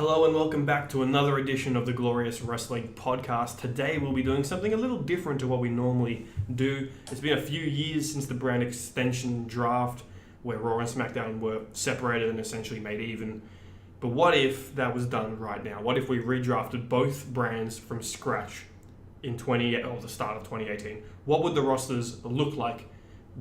Hello and welcome back to another edition of the Glorious Wrestling Podcast. Today we'll be doing something a little different to what we normally do. It's been a few years since the brand extension draft where Raw and SmackDown were separated and essentially made even. But what if that was done right now? What if we redrafted both brands from scratch in the start of 2018? What would the rosters look like?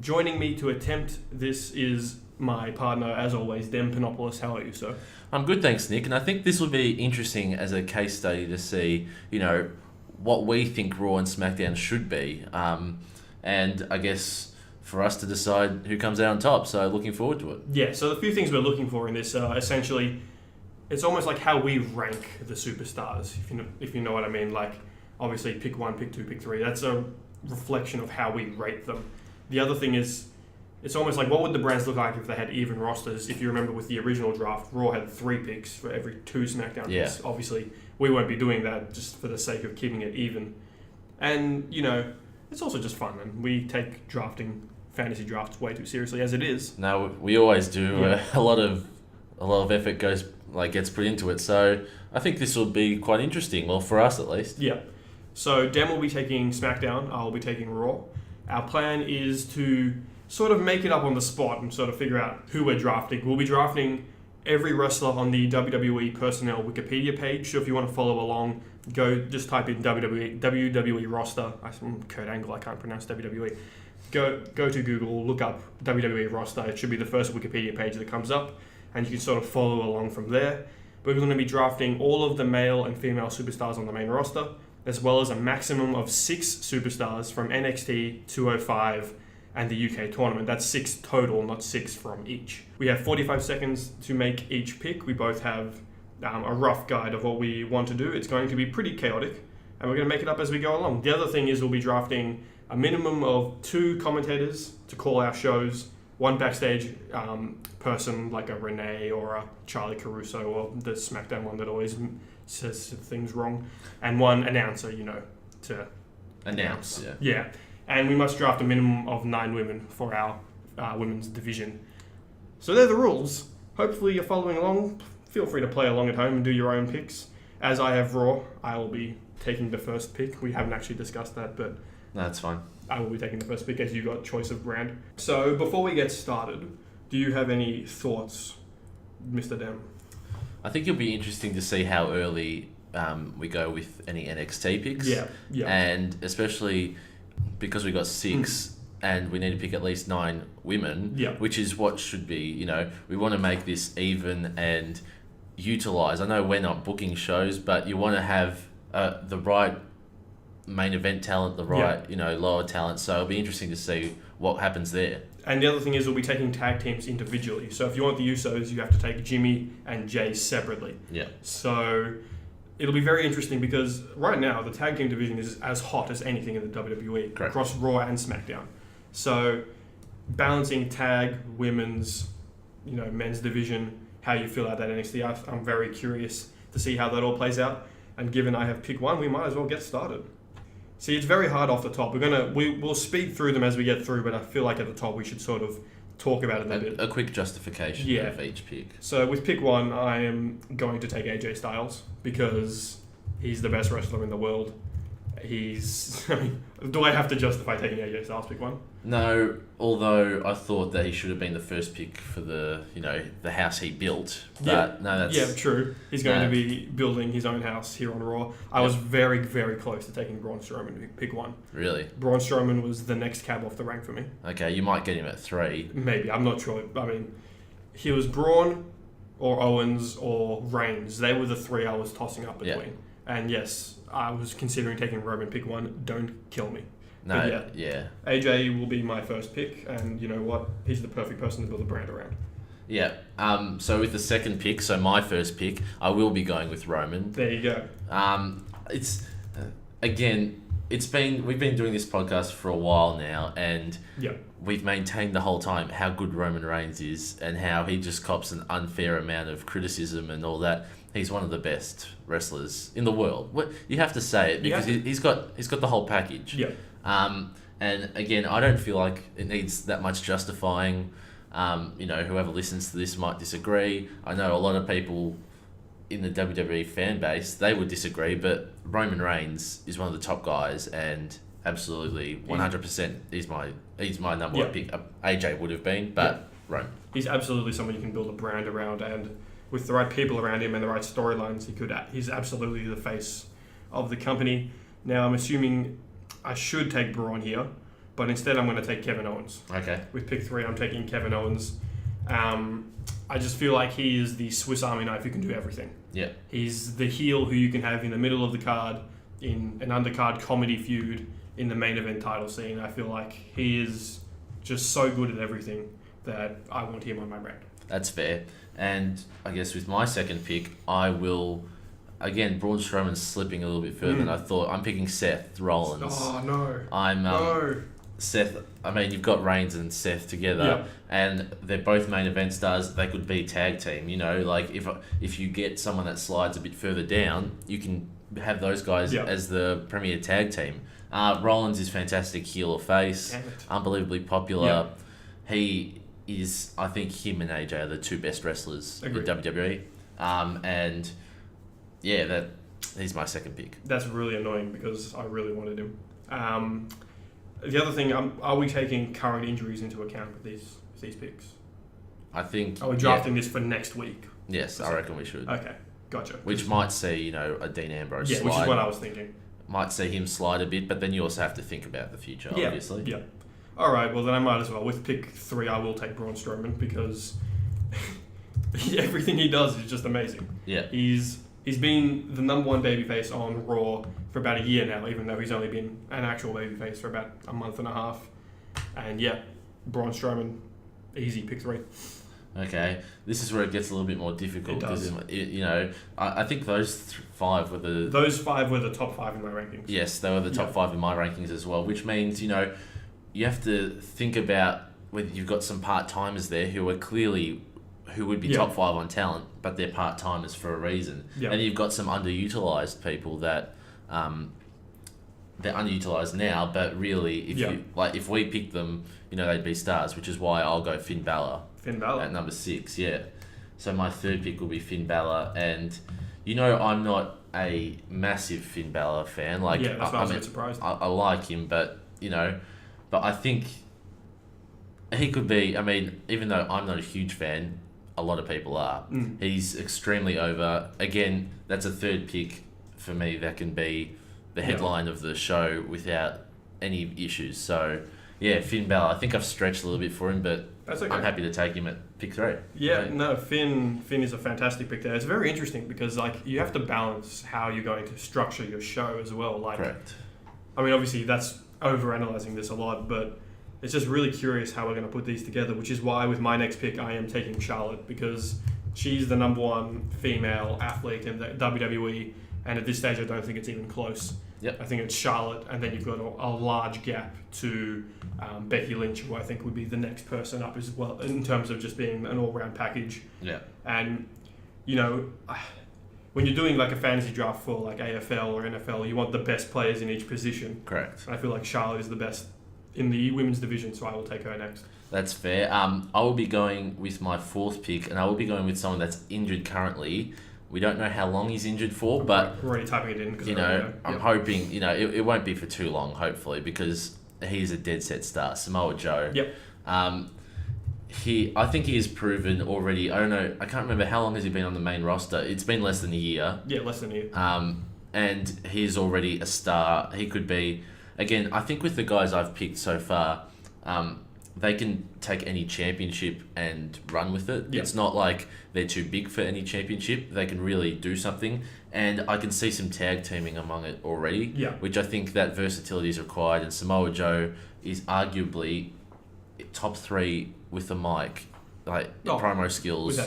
Joining me to attempt this is my partner, as always, Dem Panopoulos. How are you, sir? I'm good, thanks, Nick. And I think this will be interesting as a case study to see, what we think Raw and SmackDown should be. And I guess for us to decide who comes out on top. So looking forward to it. Yeah, so the few things we're looking for in this are essentially, it's almost like how we rank the superstars, if you know what I mean. Like, obviously, pick 1, pick 2, pick 3. That's a reflection of how we rate them. The other thing is, it's almost like what would the brands look like if they had even rosters? If you remember with the original draft, Raw had 3 picks for every 2 SmackDown picks. Obviously, we won't be doing that just for the sake of keeping it even. And, it's also just fun. And we take fantasy drafts way too seriously as it is. No, we always do. Yeah. A lot of effort gets put into it. So I think this will be quite interesting. Well, for us at least. Yeah. So Dem will be taking SmackDown. I'll be taking Raw. Our plan is to sort of make it up on the spot and sort of figure out who we're drafting. We'll be drafting every wrestler on the WWE personnel Wikipedia page. So if you want to follow along, go just type in WWE roster. I'm Kurt Angle, I can't pronounce WWE. Go to Google, look up WWE roster. It should be the first Wikipedia page that comes up, and you can sort of follow along from there. We're going to be drafting all of the male and female superstars on the main roster, as well as a maximum of 6 superstars from NXT 205 and the UK tournament. That's 6 total, not 6 from each. We have 45 seconds to make each pick. We both have a rough guide of what we want to do. It's going to be pretty chaotic, and we're going to make it up as we go along. The other thing is we'll be drafting a minimum of 2 commentators to call our shows, 1 backstage person like a Renee or a Charlie Caruso or the SmackDown one that always says things wrong, and 1 announcer, to announce. Yeah. And we must draft a minimum of 9 women for our women's division. So they're the rules. Hopefully you're following along. Feel free to play along at home and do your own picks. As I have Raw, I will be taking the first pick. We haven't actually discussed that, but no, that's fine. I will be taking the first pick as you got choice of brand. So before we get started, do you have any thoughts, Mr. Dem? I think it'll be interesting to see how early we go with any NXT picks. Yeah. And especially because we got 6 and we need to pick at least 9 women, which is what should be, we want to make this even and utilize. I know we're not booking shows, but you want to have the right main event talent, the right, lower talent. So it'll be interesting to see what happens there. And the other thing is we'll be taking tag teams individually. So if you want the Usos, you have to take Jimmy and Jay separately. Yeah. So it'll be very interesting because right now the tag team division is as hot as anything in the WWE. Correct. Across Raw and SmackDown. So balancing tag, women's, men's division, how you feel about that NXT, I'm very curious to see how that all plays out. And given I have pick 1, we might as well get started. See, it's very hard off the top. We'll speed through them as we get through, but I feel like at the top we should sort of talk about it a bit. A quick justification of each pick. So with pick 1, I am going to take AJ Styles because he's the best wrestler in the world. Do I have to justify taking AJ Styles pick 1? No, although I thought that he should have been the first pick for the house he built. But no, that's true. He's going to be building his own house here on Raw. I was very, very close to taking Braun Strowman pick 1. Really? Braun Strowman was the next cab off the rank for me. Okay, you might get him at 3. Maybe, I'm not sure. I mean, he was Braun or Owens or Reigns. They were the 3 I was tossing up between. Yeah. And yes, I was considering taking Roman pick 1. Don't kill me. No, AJ will be my first pick, and you know what? He's the perfect person to build a brand around. Yeah. So with the second pick, so my first pick, I will be going with Roman. There you go. It's we've been doing this podcast for a while now, and we've maintained the whole time how good Roman Reigns is and how he just cops an unfair amount of criticism and all that. He's one of the best wrestlers in the world. You have to say it because he's got the whole package. Yeah. And again, I don't feel like it needs that much justifying. Whoever listens to this might disagree. I know a lot of people in the WWE fan base, they would disagree, but Roman Reigns is one of the top guys, and absolutely 100% he's my number one pick. AJ would have been, but Roman. He's absolutely someone you can build a brand around, and with the right people around him and the right storylines, he's absolutely the face of the company. Now, I'm assuming I should take Braun here, but instead I'm going to take Kevin Owens. Okay. With pick 3, I'm taking Kevin Owens. I just feel like he is the Swiss Army knife who can do everything. Yeah. He's the heel who you can have in the middle of the card, in an undercard comedy feud, in the main event title scene. I feel like he is just so good at everything that I want him on my brand. That's fair. And I guess with my second pick, I will... Again, Braun Strowman's slipping a little bit further than I thought. I'm picking Seth Rollins. Oh, no. No. Seth, I mean, you've got Reigns and Seth together, and they're both main event stars. They could be tag team, you know, like if you get someone that slides a bit further down, you can have those guys as the premier tag team. Rollins is fantastic heel or face, unbelievably popular. He is, I think him and AJ are the two best wrestlers in WWE. And yeah, he's my second pick. That's really annoying because I really wanted him. The other thing, are we taking current injuries into account with these picks? I think... Are we drafting this for next week? Yes, I reckon we should. Okay, gotcha. Which might see, you know, a Dean Ambrose slide. Which is what I was thinking. Might see him slide a bit, but then you also have to think about the future, obviously. Yeah. All right, well, then I might as well. With pick 3, I will take Braun Strowman because everything he does is just amazing. Yeah. He's been the number one babyface on Raw for about a year now, even though he's only been an actual babyface for about a month and a half. And yeah, Braun Strowman, easy, pick 3. Okay, this is where it gets a little bit more difficult. It does. You know, I think those 5 were the... Those 5 were the top 5 in my rankings. Yes, they were the top 5 in my rankings as well, which means, you know, you have to think about whether you've got some part-timers there who would be top 5 on talent, but they're part-timers for a reason. Yeah. And you've got some underutilized people that they're underutilized now, but really, if we pick them, you know, they'd be stars, which is why I'll go Finn Balor. Finn Balor at number 6, yeah. So my third pick will be Finn Balor, and you know I'm not a massive Finn Balor fan. Like, that's why I was a bit surprised. I like him, but you know, but I think he could be. I mean, even though I'm not a huge fan, a lot of people are. He's extremely over. Again, that's a third pick for me that can be the headline of the show without any issues. So yeah, Finn Balor. I think I've stretched a little bit for him, but that's okay. I'm happy to take him at pick 3. Yeah, no, Finn is a fantastic pick there. It's very interesting because like you have to balance how you're going to structure your show as well. Like, correct. I mean, obviously that's overanalyzing this a lot, but it's just really curious how we're going to put these together, which is why with my next pick I am taking Charlotte because she's the number 1 female athlete in the WWE, and at this stage I don't think it's even close. Yep. I think it's Charlotte, and then you've got a large gap to Becky Lynch, who I think would be the next person up as well in terms of just being an all-round package. Yeah. And, you know, when you're doing like a fantasy draft for like AFL or NFL, you want the best players in each position. Correct. And I feel like Charlotte is the best in the women's division, so I will take her next. That's fair. I will be going with my 4th pick, and I will be going with someone that's injured currently. We don't know how long he's injured for, but we're already typing it in. You know, I'm hoping, you know, it won't be for too long, hopefully, because he's a dead set star, Samoa Joe. Yep. I think he has proven already. I don't know. I can't remember how long has he been on the main roster. It's been less than a year. Yeah, less than a year. And he's already a star. He could be. Again, I think with the guys I've picked so far, they can take any championship and run with it. Yep. It's not like they're too big for any championship. They can really do something. And I can see some tag teaming among it already, which I think that versatility is required. And Samoa Joe is arguably top 3 with the mic, like promo skills.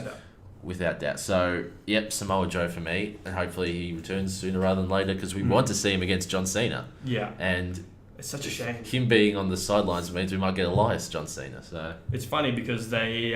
Without doubt. So, yep, Samoa Joe for me. And hopefully he returns sooner rather than later because we want to see him against John Cena. Yeah. And It's such a shame. Him being on the sidelines means we might get Elias John Cena. So it's funny because they,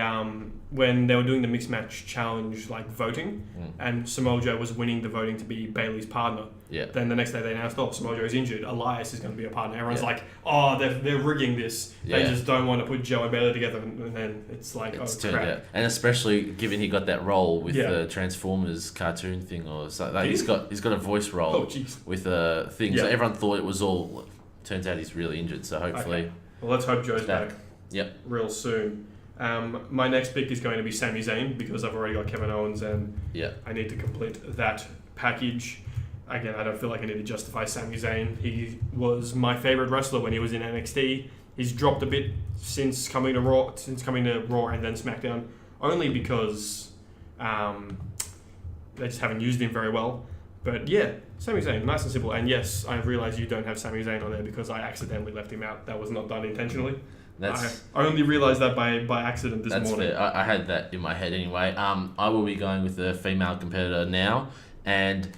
when they were doing the mixed match challenge voting, and Samoa Joe was winning the voting to be Bayley's partner. Yeah. Then the next day they announced, Samoa Joe's injured. Elias is going to be a partner. Everyone's like, they're rigging this. They just don't want to put Joe and Bayley together. And then it's like, crap. Out. And especially given he got that role with the Transformers cartoon thing or something. He's got a voice role with a thing. So everyone thought it was all. Turns out he's really injured. So hopefully. Okay. Well, let's hope Joe's back. Yep. Real soon. My next pick is going to be Sami Zayn because I've already got Kevin Owens and I need to complete that package. Again, I don't feel like I need to justify Sami Zayn. He was my favorite wrestler when he was in NXT. He's dropped a bit since coming to Raw and then SmackDown, only because they just haven't used him very well. But yeah, Sami Zayn, nice and simple. And yes, I realise you don't have Sami Zayn on there because I accidentally left him out. That was not done intentionally. I only realised that by accident this morning. Fair. I had that in my head anyway. I will be going with a female competitor now, and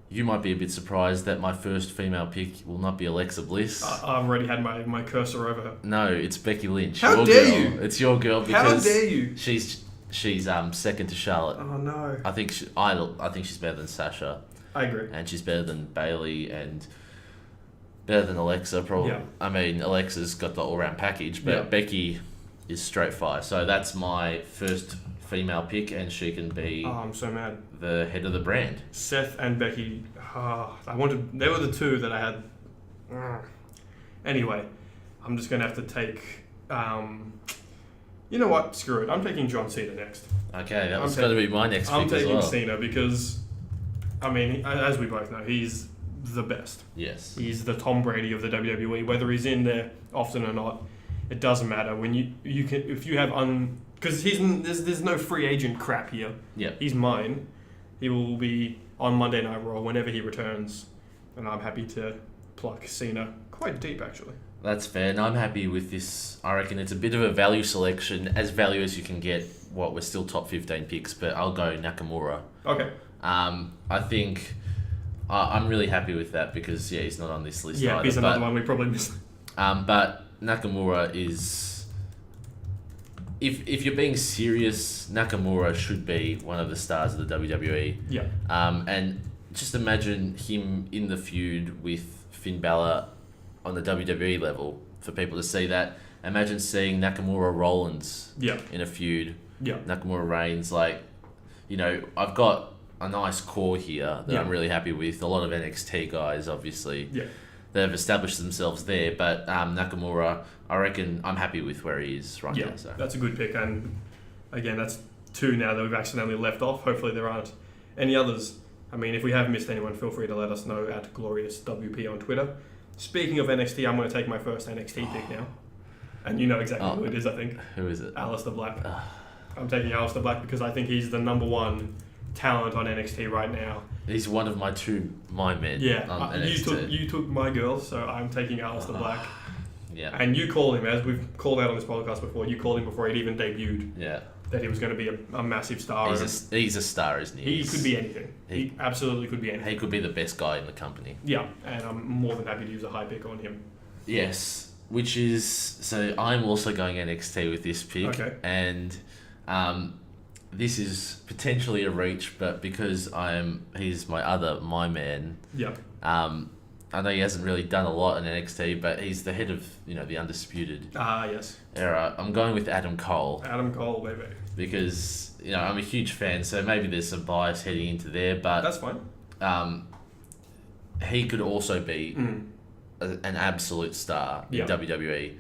you might be a bit surprised that my first female pick will not be Alexa Bliss. I've already had my cursor over her. No, it's Becky Lynch. How dare you? It's your girl because how dare you? She's second to Charlotte. Oh no. I think she's better than Sasha. I agree. And she's better than Bayley and better than Alexa probably. Yeah. I mean, Alexa's got the all-round package, but Becky is straight fire. So that's my first female pick, and she can be. Oh, I'm so mad. The head of the brand. Seth and Becky. They were the two that I had. Anyway, I'm just gonna have to take. You know what? Screw it. I'm taking John Cena next. Okay, that was going to be my next pick as well. I'm taking Cena because, I mean, as we both know, he's the best. Yes. He's the Tom Brady of the WWE. Whether he's in there often or not, it doesn't matter. When you can, if you have because there's no free agent crap here. Yeah. He's mine. He will be on Monday Night Raw whenever he returns, and I'm happy to pluck Cena quite deep actually. That's fair, and I'm happy with this. I reckon it's a bit of a value selection, as value as you can get. We're still top 15 picks, but I'll go Nakamura. Okay. I think I'm really happy with that because he's not on this list. Yeah, either, he's another one we probably missed. But Nakamura is, if you're being serious, Nakamura should be one of the stars of the WWE. Yeah. And just imagine him in the feud with Finn Balor on the WWE level for people to see that. Imagine seeing Nakamura Rollins in a feud. Yeah. Nakamura Reigns, I've got a nice core here that I'm really happy with. A lot of NXT guys, obviously. Yeah. They've established themselves there, but Nakamura, I reckon I'm happy with where he is right now. So. That's a good pick, and again, that's two now that we've accidentally left off. Hopefully there aren't any others. I mean, if we have missed anyone, feel free to let us know at GloriousWP on Twitter. Speaking of NXT, I'm going to take my first NXT pick now. And you know exactly who it is, I think. Who is it? Alistair Black. I'm taking Alistair Black because I think he's the number one talent on NXT right now. He's one of my men. Yeah, on NXT. you took my girl, so I'm taking Alistair Black. Yeah. And you called him, as we've called out on this podcast before, you called him before he'd even debuted. Yeah. That he was going to be a massive star. He's a star, isn't he? He could be anything. He absolutely could be anything. He could be the best guy in the company. Yeah, and I'm more than happy to use a high pick on him. Yes, which is... So I'm also going NXT with this pick. Okay. And this is potentially a reach, but because he's my man. Yeah. I know he hasn't really done a lot in NXT, but he's the head of, the Undisputed yes. era. I'm going with Adam Cole. Adam Cole, baby. Because, I'm a huge fan, so maybe there's some bias heading into there, but... That's fine. He could also be an absolute star in WWE.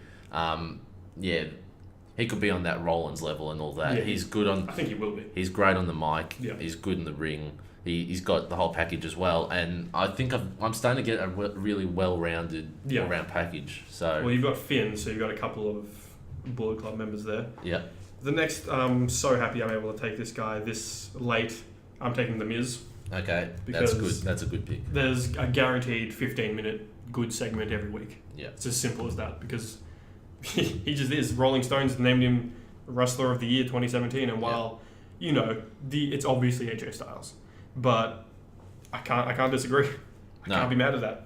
He could be on that Rollins level and all that. Yeah, he's good on... I think he will be. He's great on the mic. Yeah. He's good in the ring. He's got the whole package as well, and I think I'm starting to get a really well-rounded all-round package. So well, you've got Finn, so you've got a couple of Bullet Club members there. Yeah. The next, I'm so happy I'm able to take this guy this late. I'm taking The Miz. Okay, that's good. That's a good pick. There's a guaranteed 15-minute good segment every week. Yeah. It's as simple as that because he just is. Rolling Stones named him Wrestler of the Year 2017, and while it's obviously AJ Styles. But I can't disagree. I can't be mad at that.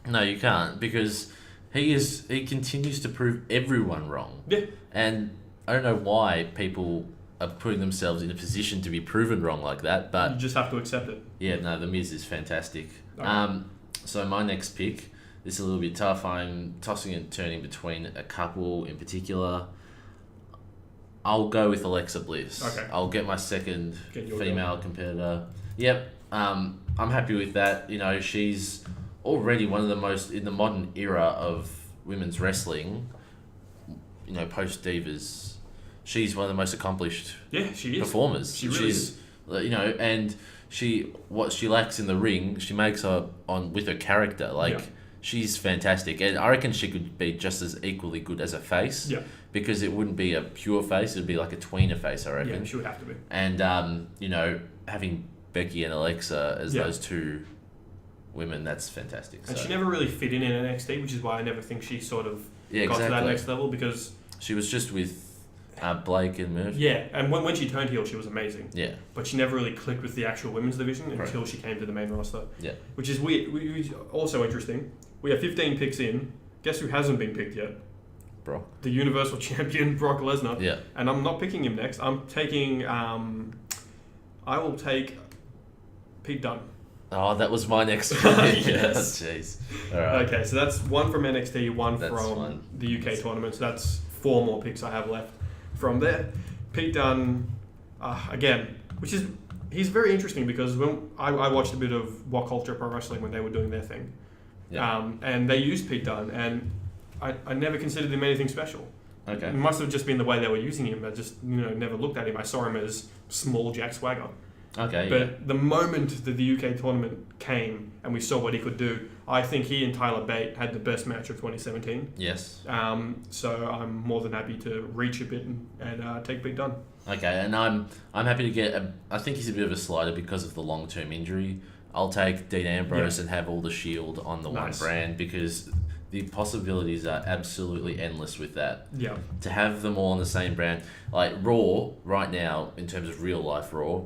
No, you can't, because He continues to prove everyone wrong. Yeah. And I don't know why people are putting themselves in a position to be proven wrong like that, but you just have to accept it. Yeah, no, The Miz is fantastic. Okay. So my next pick, this is a little bit tough. I'm tossing and turning between a couple in particular. I'll go with Alexa Bliss. Okay. I'll get my second Get female competitor. Yep. I'm happy with that. You know, she's already one of the most, in the modern era of women's wrestling, you know, post Divas, she's one of the most accomplished she is. performers. She really is. You know, and what she lacks in the ring, she makes up on with her character. She's fantastic, and I reckon she could be just as equally good as a face. Yeah. Because it wouldn't be a pure face; it'd be like a tweener face, I reckon. Yeah, she would have to be. And you know, having Becky and Alexa as those two women, that's fantastic. And she never really fit in NXT, which is why I never think she sort of got to that next level, because she was just with Blake and Murphy. Yeah, and when she turned heel, she was amazing. Yeah. But she never really clicked with the actual women's division until she came to the main roster. Yeah. Which is weird. Also interesting. We have 15 picks in. Guess who hasn't been picked yet? Brock. The Universal Champion, Brock Lesnar. Yeah. And I'm not picking him next. I'm taking... I will take Pete Dunne. Oh, that was my next one. Yes. Jeez. All right. Okay, so that's one from NXT, one from the UK tournament. So that's 4 more picks I have left from there. Pete Dunne, again, he's very interesting because when I watched a bit of What Culture Pro Wrestling when they were doing their thing. Yeah. And they used Pete Dunne, and I never considered him anything special. Okay. It must have just been the way they were using him. I just never looked at him. I saw him as small Jack Swagger. Okay. But the moment that the UK tournament came and we saw what he could do, I think he and Tyler Bate had the best match of 2017. Yes. So I'm more than happy to reach a bit and take Pete Dunne. Okay, and I'm happy to get. I think he's a bit of a slider because of the long-term injury. I'll take Dean Ambrose and have all the Shield on the one brand because the possibilities are absolutely endless with that. Yeah. To have them all on the same brand, like Raw right now, in terms of real life Raw,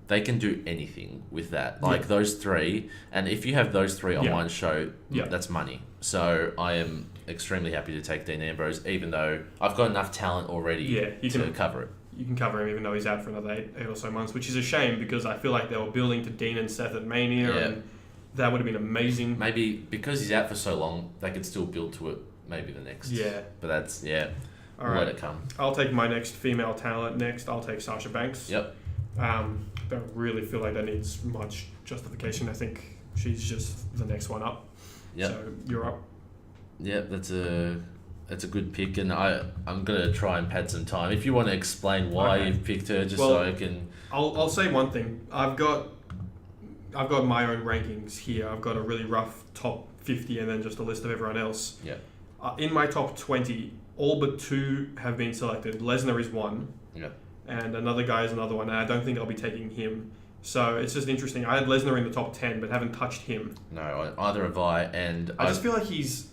they can do anything with that. Like those 3, and if you have those 3 on one show, that's money. So I am extremely happy to take Dean Ambrose, even though I've got enough talent already to cover it. You can cover him even though he's out for another 8 or so months, which is a shame because I feel like they were building to Dean and Seth at Mania, and that would have been amazing. Maybe because he's out for so long, they could still build to it maybe the next. Yeah. But that's, all right. Let it come. I'll take my next female talent next. I'll take Sasha Banks. Yep. Don't really feel like that needs much justification. I think she's just the next one up. Yep. So you're up. Yep, that's a good pick, and I'm gonna try and pad some time. If you want to explain why you've picked her, so I can. I'll say one thing. I've got my own rankings here. I've got a really rough top 50, and then just a list of everyone else. Yeah. In my top 20, all but 2 have been selected. Lesnar is one. Yeah. And another guy is another one, and I don't think I'll be taking him. So it's just interesting. I had Lesnar in the top 10, but haven't touched him. No, either have I, and I just feel like he's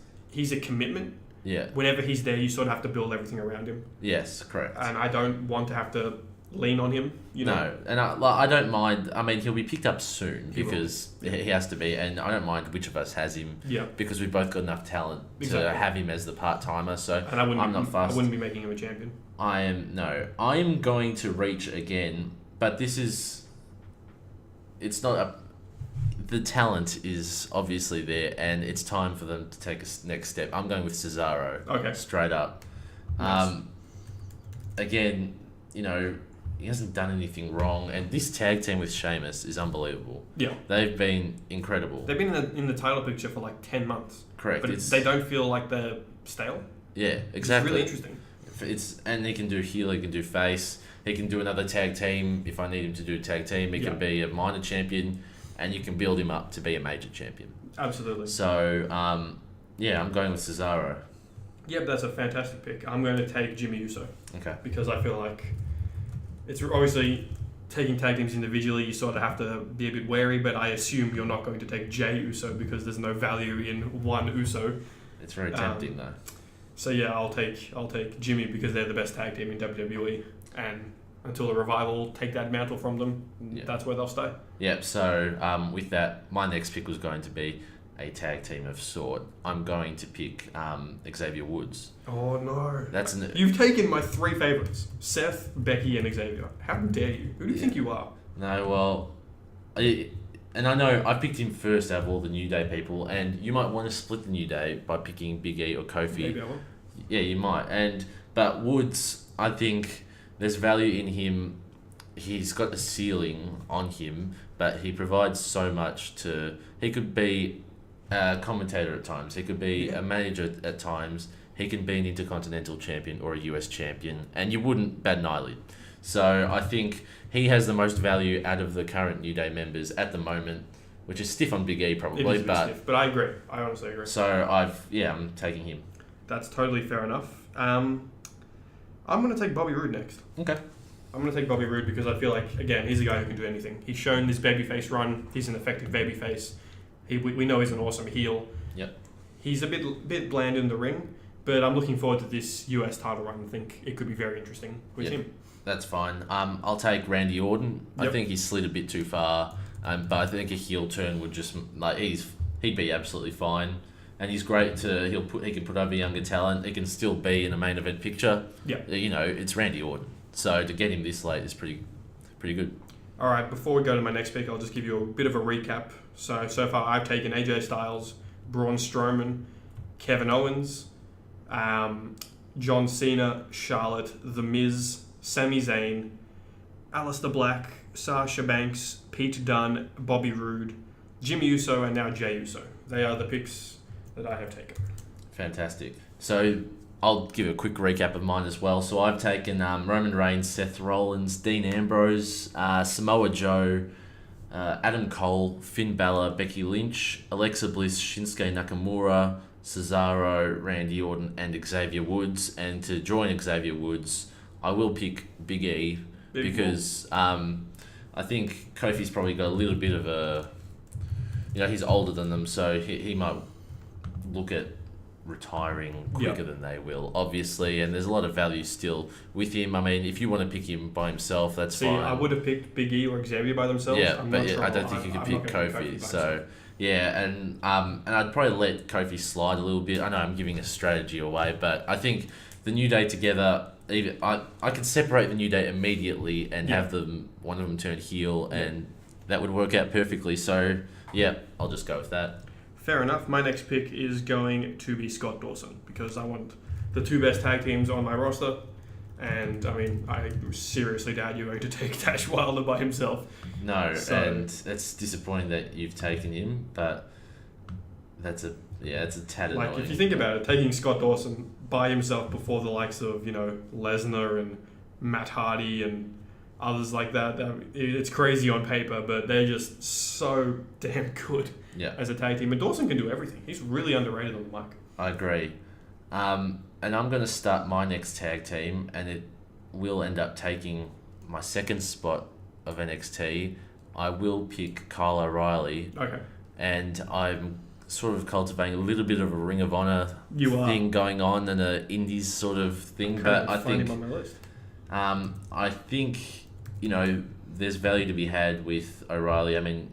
a commitment. Yeah. Whenever he's there, you sort of have to build everything around him. Yes, correct. And I don't want to have to lean on him. No, and I don't mind. I mean, he'll be picked up soon because he has to be, and I don't mind which of us has him. Yeah. Because we've both got enough talent to have him as the part-timer, so and I'm not fussed. I wouldn't be making him a champion. I am going to reach again, but it's not the talent is obviously there, and it's time for them to take a next step. I'm going with Cesaro. Okay. Straight up. Nice. Again, he hasn't done anything wrong, and this tag team with Sheamus is unbelievable. Yeah. They've been incredible. They've been in the title picture for like 10 months. Correct. But they don't feel like they're stale. Yeah, exactly. It's really interesting. And he can do heel, he can do face, he can do another tag team if I need him to do a tag team. He can be a minor champion, and you can build him up to be a major champion. Absolutely. So, I'm going with Cesaro. Yep, that's a fantastic pick. I'm going to take Jimmy Uso. Okay. Because I feel like it's obviously taking tag teams individually, you sort of have to be a bit wary, but I assume you're not going to take Jey Uso because there's no value in one Uso. It's very tempting though. So yeah, I'll take Jimmy because they're the best tag team in WWE, and until the Revival take that mantle from them, that's where they'll stay. Yep. So with that, my next pick was going to be a tag team of sort, I'm going to pick Xavier Woods. Oh no! That's You've taken my 3 favorites: Seth, Becky, and Xavier. How dare you? Who do you think you are? No, well, and I know I picked him first out of all the New Day people, and you might want to split the New Day by picking Big E or Kofi. Maybe I will. Yeah, you might. But Woods, I think there's value in him. He's got a ceiling on him, but he provides so much to... He could be a commentator at times. He could be a manager at times. He can be an Intercontinental Champion or a US Champion, and you wouldn't bat an eyelid. So I think he has the most value out of the current New Day members at the moment, which is stiff on Big E probably. It is a bit stiff, but I agree. I honestly agree. So I'm taking him. That's totally fair enough. I'm going to take Bobby Roode next. Okay. I'm going to take Bobby Roode because I feel like, again, he's a guy who can do anything. He's shown this babyface run. He's an effective babyface. We know he's an awesome heel. Yep. He's a bit bland in the ring, but I'm looking forward to this US title run. I think it could be very interesting with him. That's fine. I'll take Randy Orton. Yep. I think he's slid a bit too far, but I think a heel turn would just he'd be absolutely fine, and he's great he can put over younger talent. He can still be in a main event picture. Yeah. It's Randy Orton, so to get him this late is pretty good. All right. Before we go to my next pick, I'll just give you a bit of a recap. So far I've taken AJ Styles, Braun Strowman, Kevin Owens, John Cena, Charlotte, The Miz, Sami Zayn, Aleister Black, Sasha Banks, Pete Dunne, Bobby Roode, Jimmy Uso, and now Jey Uso. They are the picks that I have taken. Fantastic. So I'll give a quick recap of mine as well. So I've taken Roman Reigns, Seth Rollins, Dean Ambrose, Samoa Joe, Adam Cole, Finn Balor, Becky Lynch, Alexa Bliss, Shinsuke Nakamura, Cesaro, Randy Orton, and Xavier Woods. And to join Xavier Woods, I will pick Big E because I think Kofi's probably got a little bit of a... he's older than them, so he might look at retiring quicker than they will, obviously, and there's a lot of value still with him. I mean, if you want to pick him by himself, that's fine. I would have picked Big E or Xavier by themselves. Yeah, I don't think you could pick Kofi. So, and I'd probably let Kofi slide a little bit. I know I'm giving a strategy away, but I think the New Day together... I could separate the New Day immediately and have one of them turn heel, and that would work out perfectly. So, I'll just go with that. Fair enough. My next pick is going to be Scott Dawson because I want the 2 best tag teams on my roster. And, I mean, I seriously doubt you're going to take Dash Wilder by himself. No, and it's disappointing that you've taken him, but it's a tad annoying. Like, if you think about it, taking Scott Dawson by himself before the likes of, Lesnar and Matt Hardy and others like that, it's crazy on paper, but they're just so damn good as a tag team. And Dawson can do everything. He's really underrated on the mic. I agree. And I'm going to start my next tag team, and it will end up taking my second spot of NXT. I will pick Kyle O'Reilly. Okay. And I'm sort of cultivating a little bit of a Ring of Honor thing going on and an Indies sort of thing. But I think him on my list. I think there's value to be had with O'Reilly. I mean,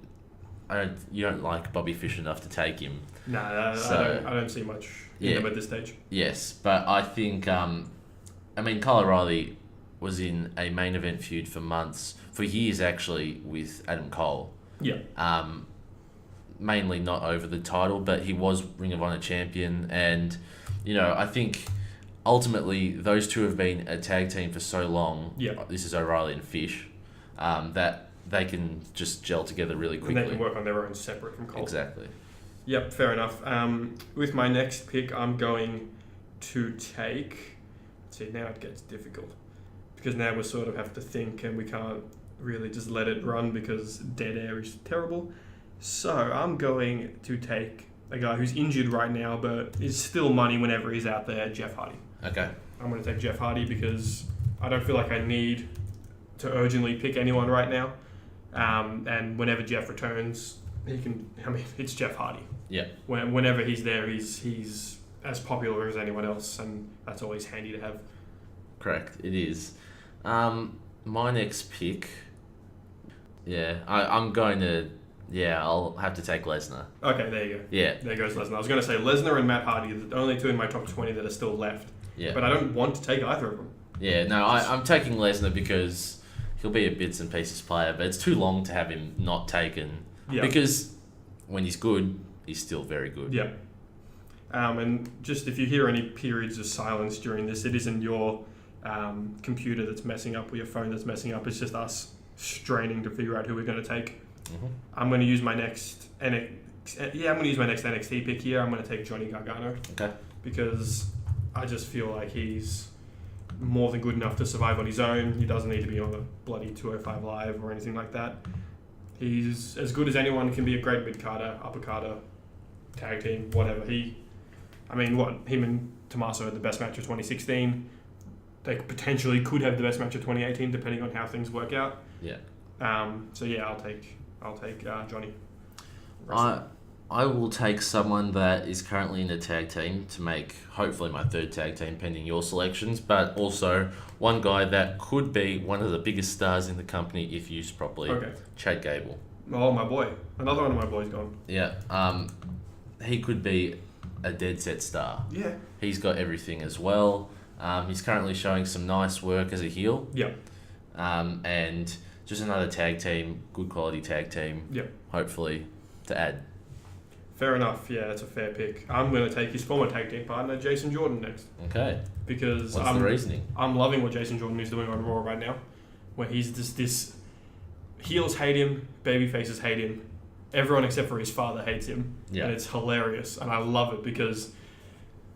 you don't like Bobby Fish enough to take him. No, I don't see much in him at this stage. Yes, but I think Kyle O'Reilly was in a main event feud for years actually with Adam Cole. Yeah. Mainly not over the title, but he was Ring of Honor champion, and I think ultimately those two have been a tag team for so long. Yeah. This is O'Reilly and Fish, that they can just gel together really quickly. And they can work on their own separate from Cole. Exactly. Yep, fair enough. With my next pick, I'm going to take... See, now it gets difficult. Because now we sort of have to think and we can't really just let it run because dead air is terrible. So I'm going to take a guy who's injured right now but is still money whenever he's out there, Jeff Hardy. Okay. I'm going to take Jeff Hardy because I don't feel like I need to urgently pick anyone right now. And whenever Jeff returns, it's Jeff Hardy. Yeah. Whenever he's there, he's as popular as anyone else, and that's always handy to have. Correct, it is. My next pick, I'm going to Yeah, I'll have to take Lesnar. Okay, there you go. Yeah. There goes Lesnar. I was going to say Lesnar and Matt Hardy are the only two in my top 20 that are still left. Yeah. But I don't want to take either of them. Yeah, no, I'm taking Lesnar because he'll be a bits and pieces player, but it's too long to have him not taken. Yeah. Because when he's good, he's still very good. Yeah. And just if you hear any periods of silence during this, it isn't your computer that's messing up or your phone that's messing up. It's just us straining to figure out who we're going to take. Mm-hmm. I'm going to use my next NXT pick here. I'm going to take Johnny Gargano. Okay. Because I just feel like he's more than good enough to survive on his own. He doesn't need to be on a bloody 205 Live or anything like that. He's as good as anyone, can be a great mid-carder, upper-carder, tag team, whatever. Him and Tommaso had the best match of 2016. They potentially could have the best match of 2018, depending on how things work out. Yeah. I'll take Johnny. I will take someone that is currently in the tag team to make hopefully my third tag team pending your selections, but also one guy that could be one of the biggest stars in the company if used properly. Okay. Chad Gable. Oh, my boy. Another one of my boys gone. Yeah. He could be a dead set star. Yeah. He's got everything as well. He's currently showing some nice work as a heel. Yeah. And just another tag team, good quality tag team. Yeah. Hopefully to add. Fair enough. Yeah, that's a fair pick. I'm going to take his former tag team partner, Jason Jordan, next. Okay. Because what's the reasoning? I'm loving what Jason Jordan is doing on Raw right now, where he's just this heels hate him, baby faces hate him, everyone except for his father hates him, and it's hilarious, and I love it because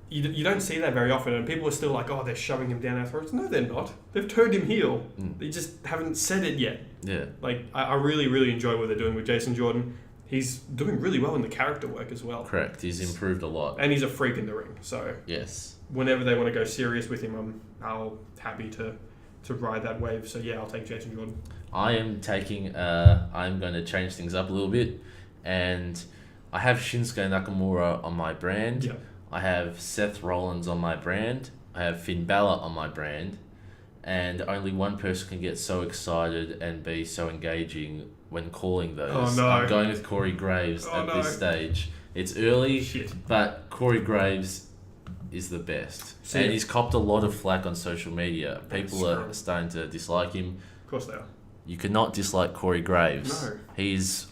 you don't see that very often, and people are still like, oh, they're shoving him down our throats. No, they're not. They've turned him heel. They just haven't said it yet. Yeah. Like, I really, really enjoy what they're doing with Jason Jordan. He's doing really well in the character work as well. Correct. He's improved a lot. And he's a freak in the ring. So yes, whenever they want to go serious with him, I'm happy to ride that wave. So yeah, I'll take Jason Jordan. I am taking. I'm going to change things up a little bit, and I have Shinsuke Nakamura on my brand. Yeah. I have Seth Rollins on my brand. I have Finn Balor on my brand, and only one person can get so excited and be so engaging when calling those. Oh, no. I'm going with Corey Graves this stage. It's early, but Corey Graves is the best. And he's copped a lot of flack on social media. People are starting to dislike him. Of course they are. You cannot dislike Corey Graves. No. He's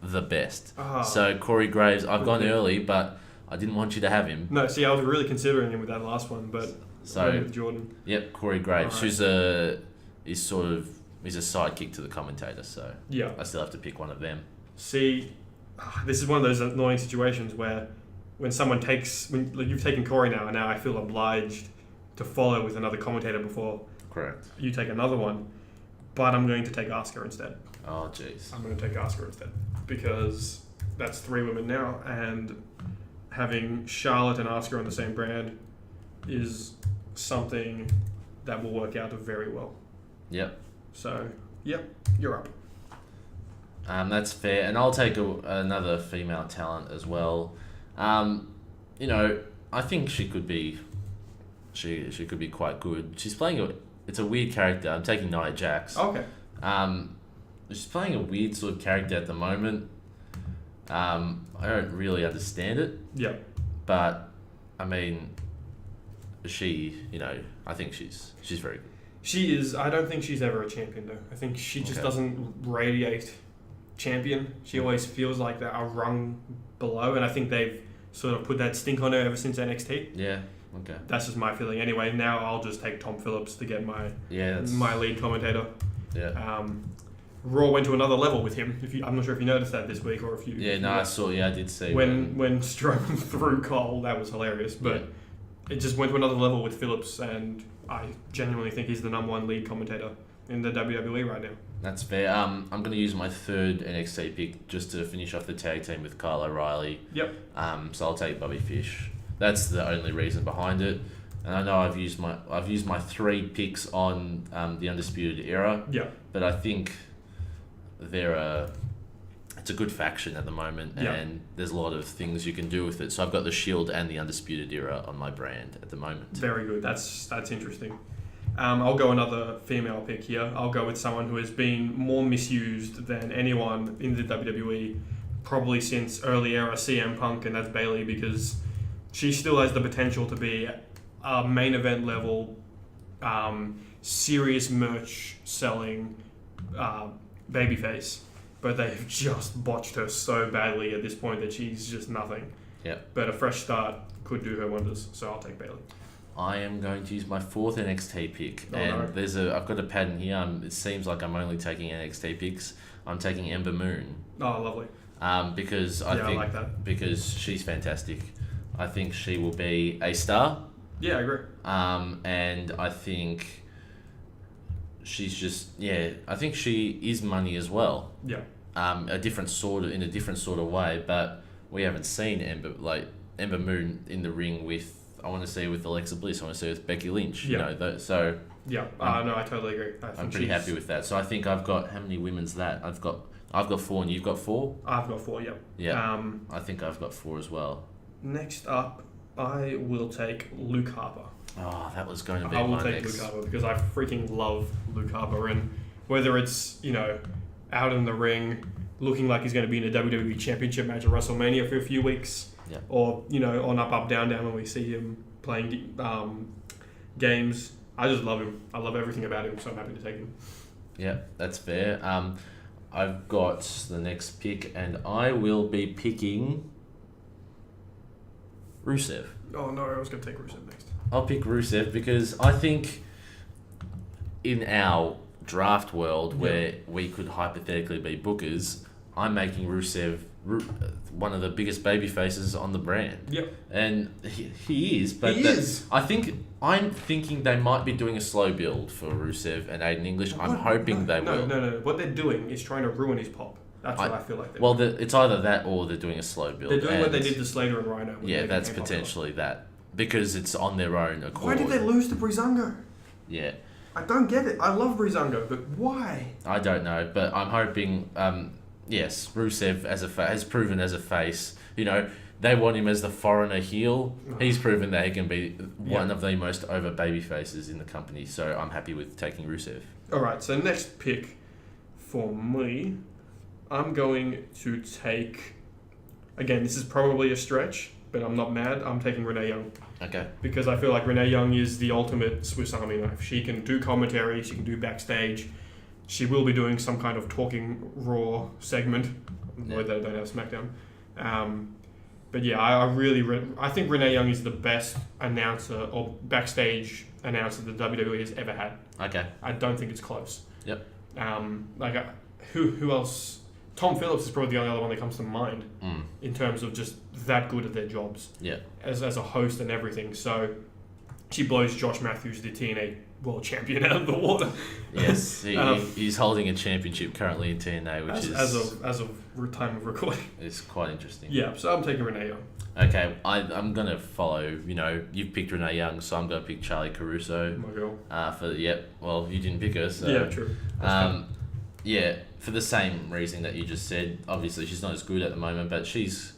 the best. Oh. So Corey Graves, I've gone early, but I didn't want you to have him. No, see, I was really considering him with that last one, but with Jordan. Yep, Corey Graves, who's he's a sidekick to the commentator, so yeah. I still have to pick one of them. See, this is one of those annoying situations where when someone you've taken Corey now, and now I feel obliged to follow with another commentator before Correct. You take another one, but I'm going to take Asuka instead. Oh, jeez. I'm going to take Asuka instead because that's 3 women now, and having Charlotte and Asuka on the same brand is something that will work out very well. Yep. So, yep, you're up. That's fair, and I'll take another female talent as well. I think she could be quite good. She's playing it's a weird character. I'm taking Nia Jax. Okay. She's playing a weird sort of character at the moment. I don't really understand it. Yeah. But I mean, I think she's very good. She is. I don't think she's ever a champion though. I think she just doesn't radiate champion. She always feels like they're a rung below, and I think they've sort of put that stink on her ever since NXT. Yeah. Okay. That's just my feeling. Anyway, now I'll just take Tom Phillips to get my lead commentator. Yeah. Raw went to another level with him. I'm not sure if you noticed that this week or if you. Yeah. No, I saw. Yeah, I did see. When Strowman threw Cole, that was hilarious. But it just went to another level with Phillips, and I genuinely think he's the number 1 lead commentator in the WWE right now. That's fair. I'm going to use my third NXT pick just to finish off the tag team with Kyle O'Reilly. Yep. So I'll take Bobby Fish. That's the only reason behind it. And I know I've used my 3 picks on the Undisputed Era. Yeah. But I think it's a good faction at the moment, and there's a lot of things you can do with it. So I've got the Shield and the Undisputed Era on my brand at the moment. Very good. That's interesting. I'll go another female pick here. I'll go with someone who has been more misused than anyone in the WWE, probably since early era CM Punk, and that's Bayley, because she still has the potential to be a main event level, serious merch selling babyface. But they've just botched her so badly at this point that she's just nothing. Yeah. But a fresh start could do her wonders, so I'll take Bayley. I am going to use my 4th NXT pick, I've got a pattern here. It seems like I'm only taking NXT picks. I'm taking Ember Moon. Oh, lovely. Because I like that. Because she's fantastic. I think she will be a star. Yeah, I agree. And I think she's just I think she is money as well. Yeah. In a different sort of way, but we haven't seen Ember Moon in the ring with. I want to see with Alexa Bliss. I want to see with Becky Lynch. Yeah. Yeah. No, I totally agree. I'm pretty happy with that. So I think I've got, how many women's that? I've got 4 and you've got 4? I've got 4, yeah. Yeah. I think I've got 4 as well. Next up, I will take Luke Harper. Oh, that was going to be I will take Luke Harper because I freaking love Luke Harper, and whether it's, out in the ring looking like he's going to be in a WWE Championship match at WrestleMania for a few weeks, or, on Up, Down when we see him playing games. I just love him. I love everything about him, so I'm happy to take him. Yeah, that's fair. I've got the next pick, and I will be picking Rusev. Oh, no, I was going to take Rusev next. I'll pick Rusev because I think in our draft world where we could hypothetically be bookers, I'm making Rusev one of the biggest baby faces on the brand. Yep. And he is. But I'm thinking they might be doing a slow build for Rusev and Aiden English. I'm hoping they will. No. What they're doing is trying to ruin his pop. That's what I feel like they're doing. It's either that or they're doing a slow build. They're doing what they did to Slater and Rhino. Yeah, that's potentially that. Because it's on their own accord. Why did they lose to Breezango? Yeah. I don't get it. I love Breezango, but why? I don't know, but I'm hoping... yes, Rusev has proven as a face. They want him as the foreigner heel. He's proven that he can be one of the most over baby faces in the company. So I'm happy with taking Rusev. All right, so next pick for me, I'm going to take... Again, this is probably a stretch, but I'm not mad. I'm taking Renee Young. Okay. Because I feel like Renee Young is the ultimate Swiss Army knife. She can do commentary. She can do backstage. She will be doing some kind of talking Raw segment, where they don't have SmackDown. But yeah, I think Renee Young is the best announcer or backstage announcer that WWE has ever had. Okay. I don't think it's close. Yep. Who else? Tom Phillips is probably the only other one that comes to mind in terms of just that good at their jobs. Yeah. As a host and everything. So she blows Josh Matthews, the TNA world champion, out of the water. Yes, he's holding a championship currently in TNA, which is as of time of recording. It's quite interesting. Yeah, so I'm taking Renee Young. Okay, I'm gonna follow. You've picked Renee Young, so I'm gonna pick Charlie Caruso. My girl. Well, you didn't pick her, so yeah, true. For the same reason that you just said. Obviously, she's not as good at the moment, but she's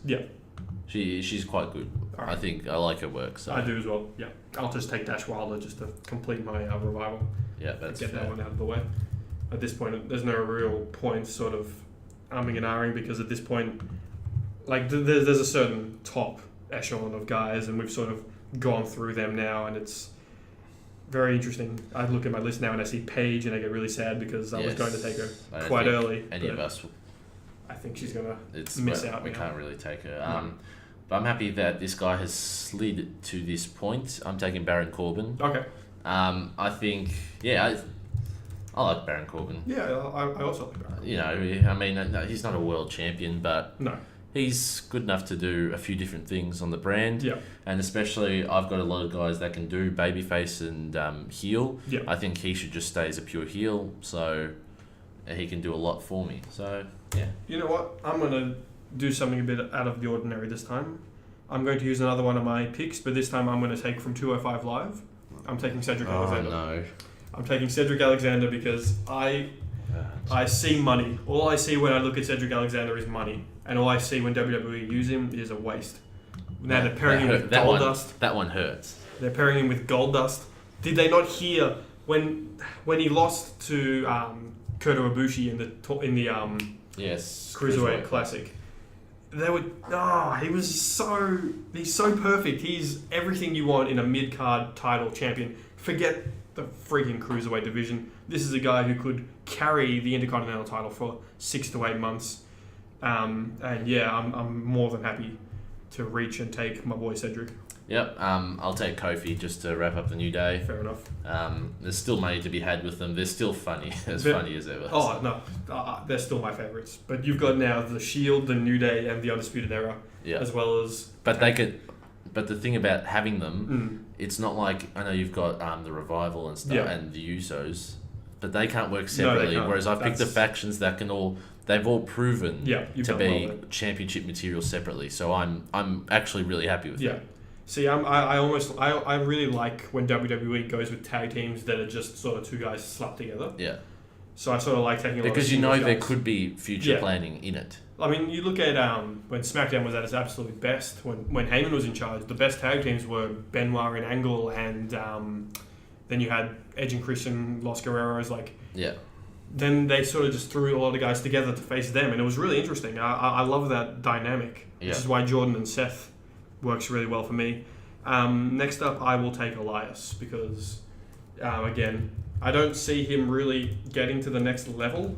quite good. Right. I think I like her work. So I do as well. Yeah, I'll just take Dash Wilder just to complete my revival. Yeah, that's get fair. That one out of the way. At this point, there's no real point sort of umming and ahhing because at this point, there's a certain top echelon of guys, and we've sort of gone through them now, and it's very interesting. I look at my list now and I see Paige, and I get really sad because I was going to take her quite early. Any of us. I think she's gonna miss out. We can't really take her. But I'm happy that this guy has slid to this point. I'm taking Baron Corbin. Okay. I think, I like Baron Corbin. Yeah, I also like Baron Corbin. He's not a world champion, but no, he's good enough to do a few different things on the brand. Yeah. And especially, I've got a lot of guys that can do babyface and heel. Yeah. I think he should just stay as a pure heel, so he can do a lot for me. So, yeah. You know what? I'm going to do something a bit out of the ordinary this time. I'm going to use another one of my picks, but this time I'm going to take from 205 Live. I'm taking Cedric Alexander. No. I'm taking Cedric Alexander because I see money. All I see when I look at Cedric Alexander is money. And all I see when WWE use him is a waste. Now they're pairing him with Goldust. That one hurts. They're pairing him with Goldust. Did they not hear when he lost to Kota Ibushi in the yes, Cruiserweight Classic, he's so perfect. He's everything you want in a mid-card title champion. Forget the freaking Cruiserweight division. This is a guy who could carry the Intercontinental title for 6 to 8 months. And yeah, I'm more than happy to reach and take my boy Cedric. Yep, I'll take Kofi just to wrap up the New Day. Fair enough. There's still money to be had with them. They're still funny, funny as ever. Oh, no, they're still my favourites. But you've got now the Shield, the New Day, and the Undisputed Era, as well as... But the thing about having them, it's not like, I know you've got the Revival and stuff, and the Usos, but they can't work separately. No, they can't. Whereas I've picked the factions that they've all proven to be championship material separately. So I'm actually really happy with that. See, I really like when WWE goes with tag teams that are just sort of two guys slapped together. Yeah. So I sort of like taking a lot because of there could be future planning in it. I mean, you look at when SmackDown was at its absolute best, when Heyman was in charge, the best tag teams were Benoit and Angle, and then you had Edge and Christian, Los Guerreros, Then they sort of just threw a lot of guys together to face them, and it was really interesting. I love that dynamic, which is why Jordan and Seth works really well for me. Next up, I will take Elias because, again, I don't see him really getting to the next level,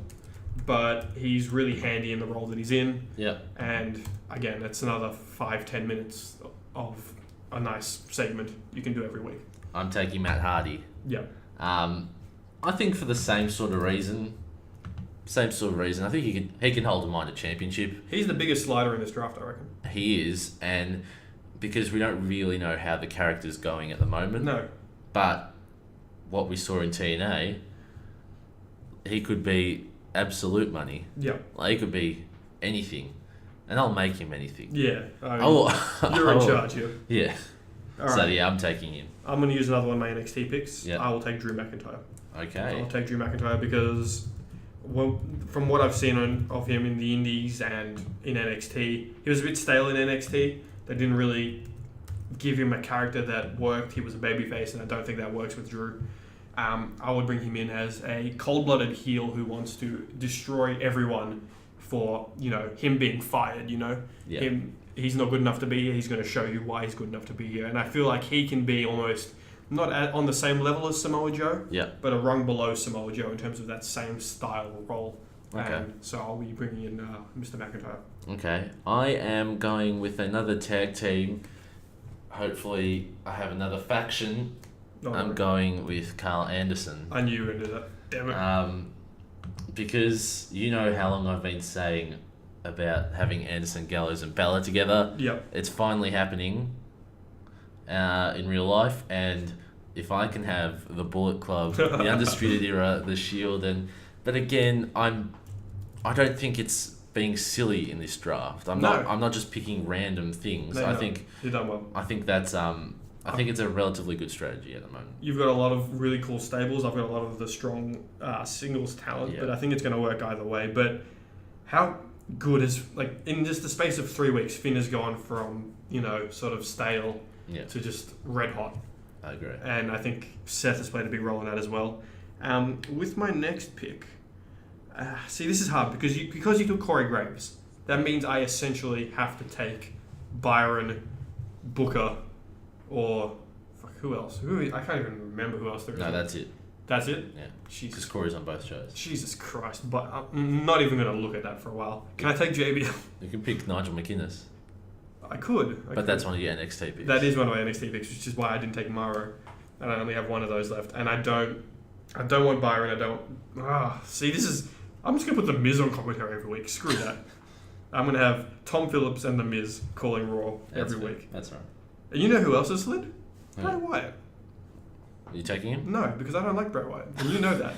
but he's really handy in the role that he's in. Yeah. And again, it's another 5-10 minutes of a nice segment you can do every week. I'm taking Matt Hardy. Yeah. I think for the same sort of reason. I think he can hold a minor championship. He's the biggest slider in this draft, I reckon. He is, and because we don't really know how the character's going at the moment. No. But what we saw in TNA, he could be absolute money. Yeah. He could be anything. And I'll make him anything. Yeah. You're in charge here. Yeah. All right. So, yeah, I'm taking him. I'm going to use another one of my NXT picks. Yep. I will take Drew McIntyre. Okay. I'll take Drew McIntyre because, from what I've seen of him in the Indies and in NXT, he was a bit stale in NXT. They didn't really give him a character that worked. He was a babyface, and I don't think that works with Drew. I would bring him in as a cold-blooded heel who wants to destroy everyone for, him being fired, Yeah. He's not good enough to be here. He's going to show you why he's good enough to be here. And I feel like he can be almost not on the same level as Samoa Joe, but a rung below Samoa Joe in terms of that same style role. Okay. So I'll be bringing in Mr. McIntyre. Okay. I am going with another tag team. Hopefully I have another faction. I'm going with Carl Anderson. I knew you were going to do that. Damn it. Because you know how long I've been saying about having Anderson, Gallows and Balor together. Yep. It's finally happening in real life, and if I can have the Bullet Club, the Undisputed Era, the Shield, but again, I don't think it's being silly in this draft. I'm not just picking random things. I think you've done well. I think that's I think it's a relatively good strategy at the moment. You've got a lot of really cool stables. I've got a lot of the strong singles talent, but I think it's going to work either way. But how good is, in just the space of 3 weeks, Finn has gone from, sort of stale to just red hot. I agree. And I think Seth has played a big role in that as well. With my next pick, see, this is hard because you took Corey Graves. That means I essentially have to take Byron, Booker, or who else? I can't even remember who else there is. No, that's it. That's it? Yeah. Because Corey's on both shows. Jesus Christ. But I'm not even going to look at that for a while. Can I take JBL? You can pick Nigel McInnes. I could. That's one of your NXT picks. That is one of my NXT picks, which is why I didn't take Morrow. And I only have one of those left. And I don't want Byron. See, I'm just going to put The Miz on commentary every week. Screw that. I'm going to have Tom Phillips and The Miz calling Raw every week. That's right. And you know who else has slid? Bray Wyatt. Are you taking him? No, because I don't like Bray Wyatt. And you know that.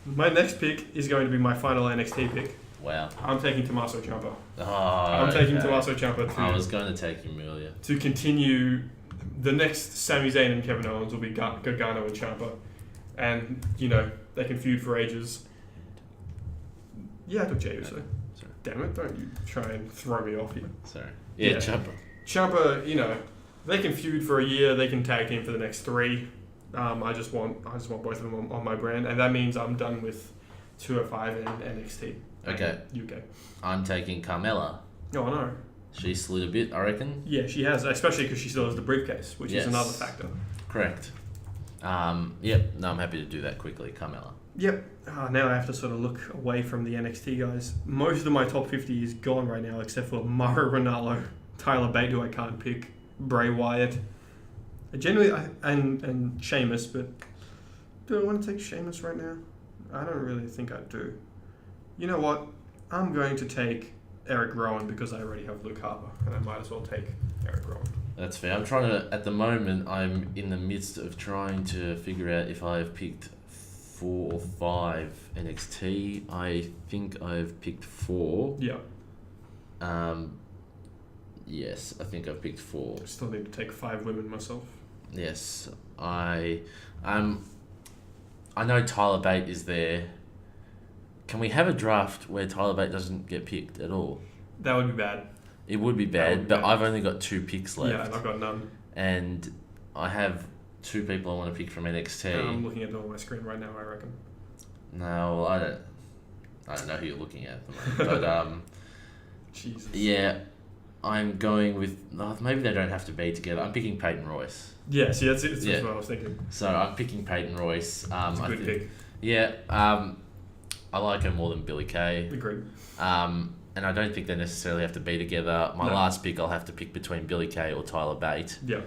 My next pick is going to be my final NXT pick. Wow. I'm taking Tommaso Ciampa. I'm taking Tommaso Ciampa I was going to take him earlier. To continue, the next Sami Zayn and Kevin Owens will be Gargano and Ciampa. And, they can feud for ages. Yeah, I took Jey Uso. Sorry. Damn it, don't you try and throw me off here. Sorry. Yeah, Ciampa. Ciampa, they can feud for a year, they can tag team for the next 3. I just want both of them on my brand, and that means I'm done with 205 and NXT. Okay. UK. I'm taking Carmella. Oh no. She slid a bit, I reckon. Yeah, she has, especially because she still has the briefcase, which is another factor. Correct. Yep. No, I'm happy to do that quickly. Carmella. Yep. Now I have to sort of look away from the NXT guys. Most of my top 50 is gone right now, except for Mauro Ranallo, Tyler Bate, who I can't pick, Bray Wyatt, and Sheamus. But do I want to take Sheamus right now? I don't really think I do. You know what? I'm going to take Eric Rowan because I already have Luke Harper, and I might as well take Eric Rowan. That's fair. I'm trying to. At the moment, I'm in the midst of trying to figure out if I've picked 4 or 5 NXT. I think I've picked 4. Yeah. Yes, I think I've picked 4. I still need to take 5 women myself. Yes, I know Tyler Bate is there. Can we have a draft where Tyler Bate doesn't get picked at all? That would be bad. It would be bad, but I've only got 2 picks left. Yeah, and I've got none. And I have 2 people I want to pick from NXT. I'm looking at it on my screen right now, I reckon. No, well, I don't know who you're looking at the moment. But Jesus. Yeah, I'm going with maybe they don't have to be together. I'm picking Peyton Royce. Yeah, see, that's what I was thinking. So I'm picking Peyton Royce. It's a good pick. Yeah, I like her more than Billie Kay. Agreed. And I don't think they necessarily have to be together. My last pick, I'll have to pick between Billie Kay or Tyler Bate. Yeah.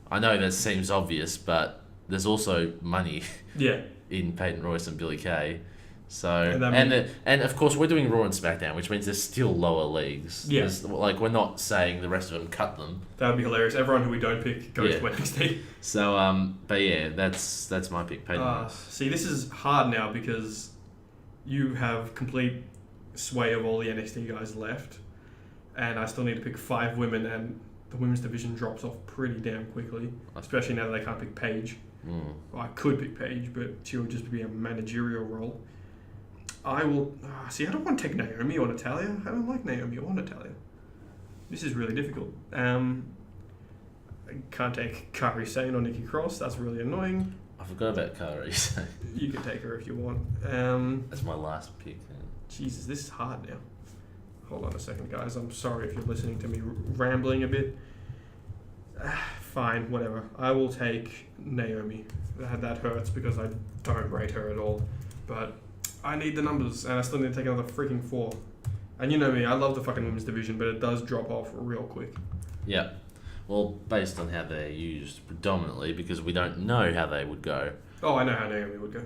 I know that seems obvious, but there's also money. Yeah. In Peyton Royce and Billie Kay. So and of course we're doing Raw and SmackDown, which means there's still lower leagues. Yeah. Like we're not saying the rest of them cut them. That would be hilarious. Everyone who we don't pick goes to NXT. So but yeah, that's my pick. Peyton Royce. See, this is hard now because you have complete sway of all the NXT guys left, and I still need to pick 5 women, and the women's division drops off pretty damn quickly, especially now that I can't pick Paige. Well, I could pick Paige, but she would just be a managerial role. I will... see, I don't want to take Naomi or Natalya. I don't like Naomi or Natalya. This is really difficult. I can't take Kairi Sane or Nikki Cross. That's really annoying. I forgot about Kairi Sane. You can take her if you want. That's my last pick. Jesus, this is hard now. Hold on a second, guys. I'm sorry if you're listening to me rambling a bit. Fine, whatever. I will take Naomi. That hurts because I don't rate her at all. But I need the numbers, and I still need to take another freaking 4. And you know me, I love the fucking women's division, but it does drop off real quick. Yeah. Well, based on how they're used predominantly, because we don't know how they would go. Oh, I know how Naomi would go.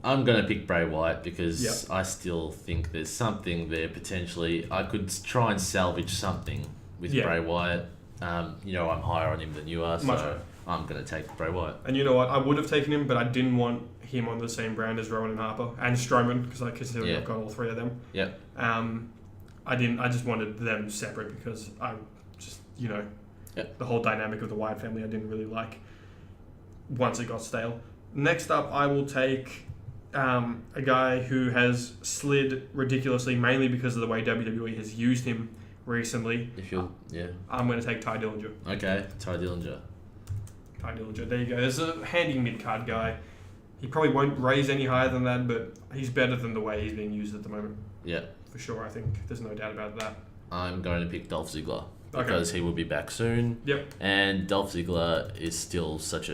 I'm going to pick Bray Wyatt because I still think there's something there potentially. I could try and salvage something with Bray Wyatt. I'm higher on him than you are, so I'm going to take Bray Wyatt. And you know what? I would have taken him, but I didn't want him on the same brand as Rowan and Harper and Strowman because I consider I've got all 3 of them. Yeah. I just wanted them separate because I just, the whole dynamic of the Wyatt family I didn't really like once it got stale. Next up, I will take a guy who has slid ridiculously, mainly because of the way WWE has used him recently. I'm going to take Ty Dillinger. Okay, Ty Dillinger. There you go. There's a handy mid-card guy. He probably won't raise any higher than that, but he's better than the way he's being used at the moment. Yeah. For sure, I think. There's no doubt about that. I'm going to pick Dolph Ziggler because he will be back soon. Yep. And Dolph Ziggler is still such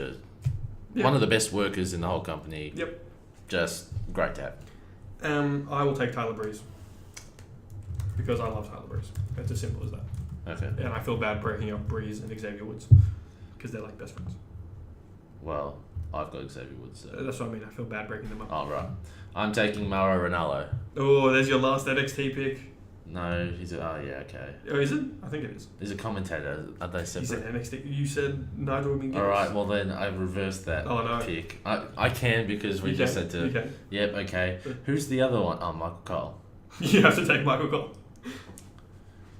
one of the best workers in the whole company. Yep. Just great to have. I will take Tyler Breeze because I love Tyler Breeze. It's as simple as that. Okay. And I feel bad breaking up Breeze and Xavier Woods because they're like best friends. Well, I've got Xavier Woods. So. That's what I mean. I feel bad breaking them up. Oh, right. I'm taking Mauro Ranallo. Oh, there's your last NXT pick. No, okay. Oh, is it? I think it is. He's a commentator. Are they separate? You said NXT. You said Nigel McGuinness. All right, well then I reversed that pick. I can because we just said to... You can. Yep, okay. Who's the other one? Oh, Michael Cole. You have to take Michael Cole.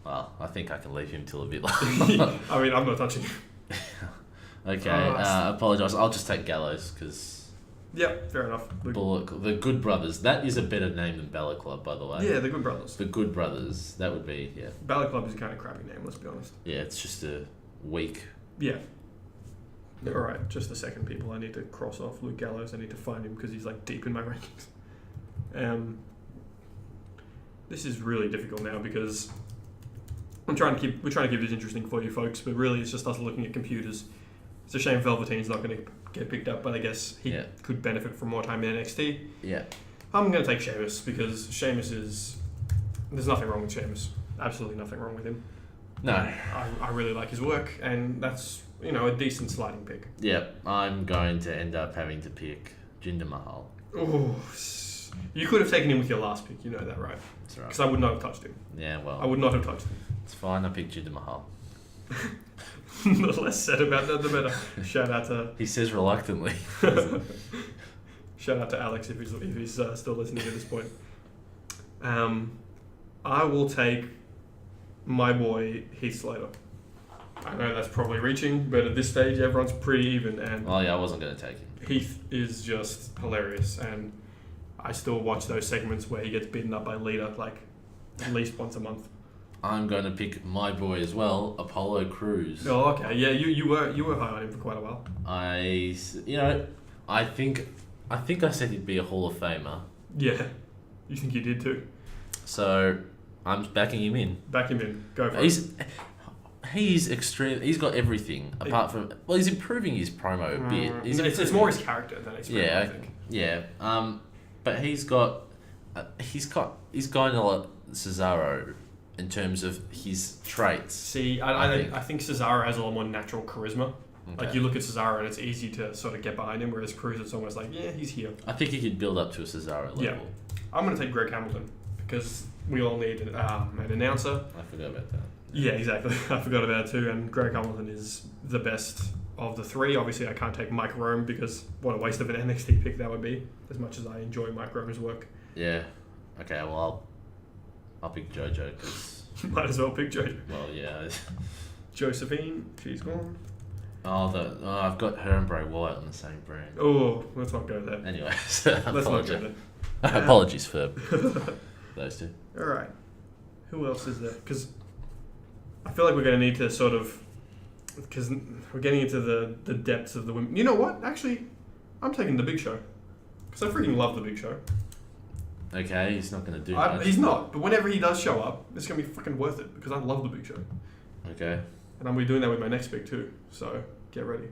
Well, I think I can leave him till a bit later. I mean, I'm not touching him. Okay, apologise. I'll just take Gallows because... Yep, fair enough. The Good Brothers. That is a better name than Balor Club, by the way. Yeah, the Good Brothers. The Good Brothers. That would be, Balor Club is a kind of crappy name, let's be honest. Yeah, it's just a weak... Yeah. All right, just a second, people. I need to cross off Luke Gallows. I need to find him because he's like deep in my rankings. This is really difficult now because we're trying to keep this interesting for you folks, but really it's just us looking at computers. It's a shame Velveteen's not going to get picked up, but I guess he could benefit from more time in NXT. Yeah. I'm going to take Sheamus because Sheamus is... There's nothing wrong with Sheamus. Absolutely nothing wrong with him. No. I really like his work, and that's, a decent sliding pick. Yeah, I'm going to end up having to pick Jinder Mahal. Oh, you could have taken him with your last pick, you know that, right? That's right. Because I would not have touched him. Yeah, well... I would not have touched him. It's fine, I picked Jinder Mahal. The less said about that, the better. Shout out to... He says reluctantly. Shout out to Alex if he's still listening at this point. I will take my boy Heath Slater. I know that's probably reaching, but at this stage everyone's pretty even. And oh yeah, I wasn't going to take him. Heath is just hilarious, and I still watch those segments where he gets beaten up by Lita like at least once a month. I'm going to pick my boy as well, Apollo Crews. Oh, okay. Yeah, you were high on him for quite a while. I think I said he'd be a Hall of Famer. Yeah, you think you did too. So I'm backing him in. Back him in. Go for it. He's extreme. He's got everything apart from. Well, he's improving his promo a bit. It's more his character than his promo, I think. Yeah. But he's going a lot Cesaro in terms of his traits. See, I think Cesaro has a lot more natural charisma. Okay. Like, you look at Cesaro and it's easy to sort of get behind him, whereas Crews, it's almost like, yeah, he's here. I think he could build up to a Cesaro level. Yeah. I'm going to take Greg Hamilton because we all need an announcer. I forgot about that. Yeah, exactly. I forgot about it too. And Greg Hamilton is the best of the three. Obviously, I can't take Mike Rome because what a waste of an NXT pick that would be, as much as I enjoy Mike Rome's work. Yeah. Okay, well, I'll pick JoJo because... Might as well pick JoJo. Well, yeah. Josephine, she's gone. I've got her and Bray Wyatt on the same brand. Oh, let's not go there. Anyway, let's not go there. Apologies for those two. All right. Who else is there? Because I feel like we're going to need to sort of... Because we're getting into the depths of the women. You know what? Actually, I'm taking the Big Show. Because I freaking love the Big Show. Okay, he's not going to do much. He's not. But whenever he does show up, it's going to be fucking worth it. Because I love the Big Show. Okay. And I'm going to be doing that with my next pick too. So, get ready.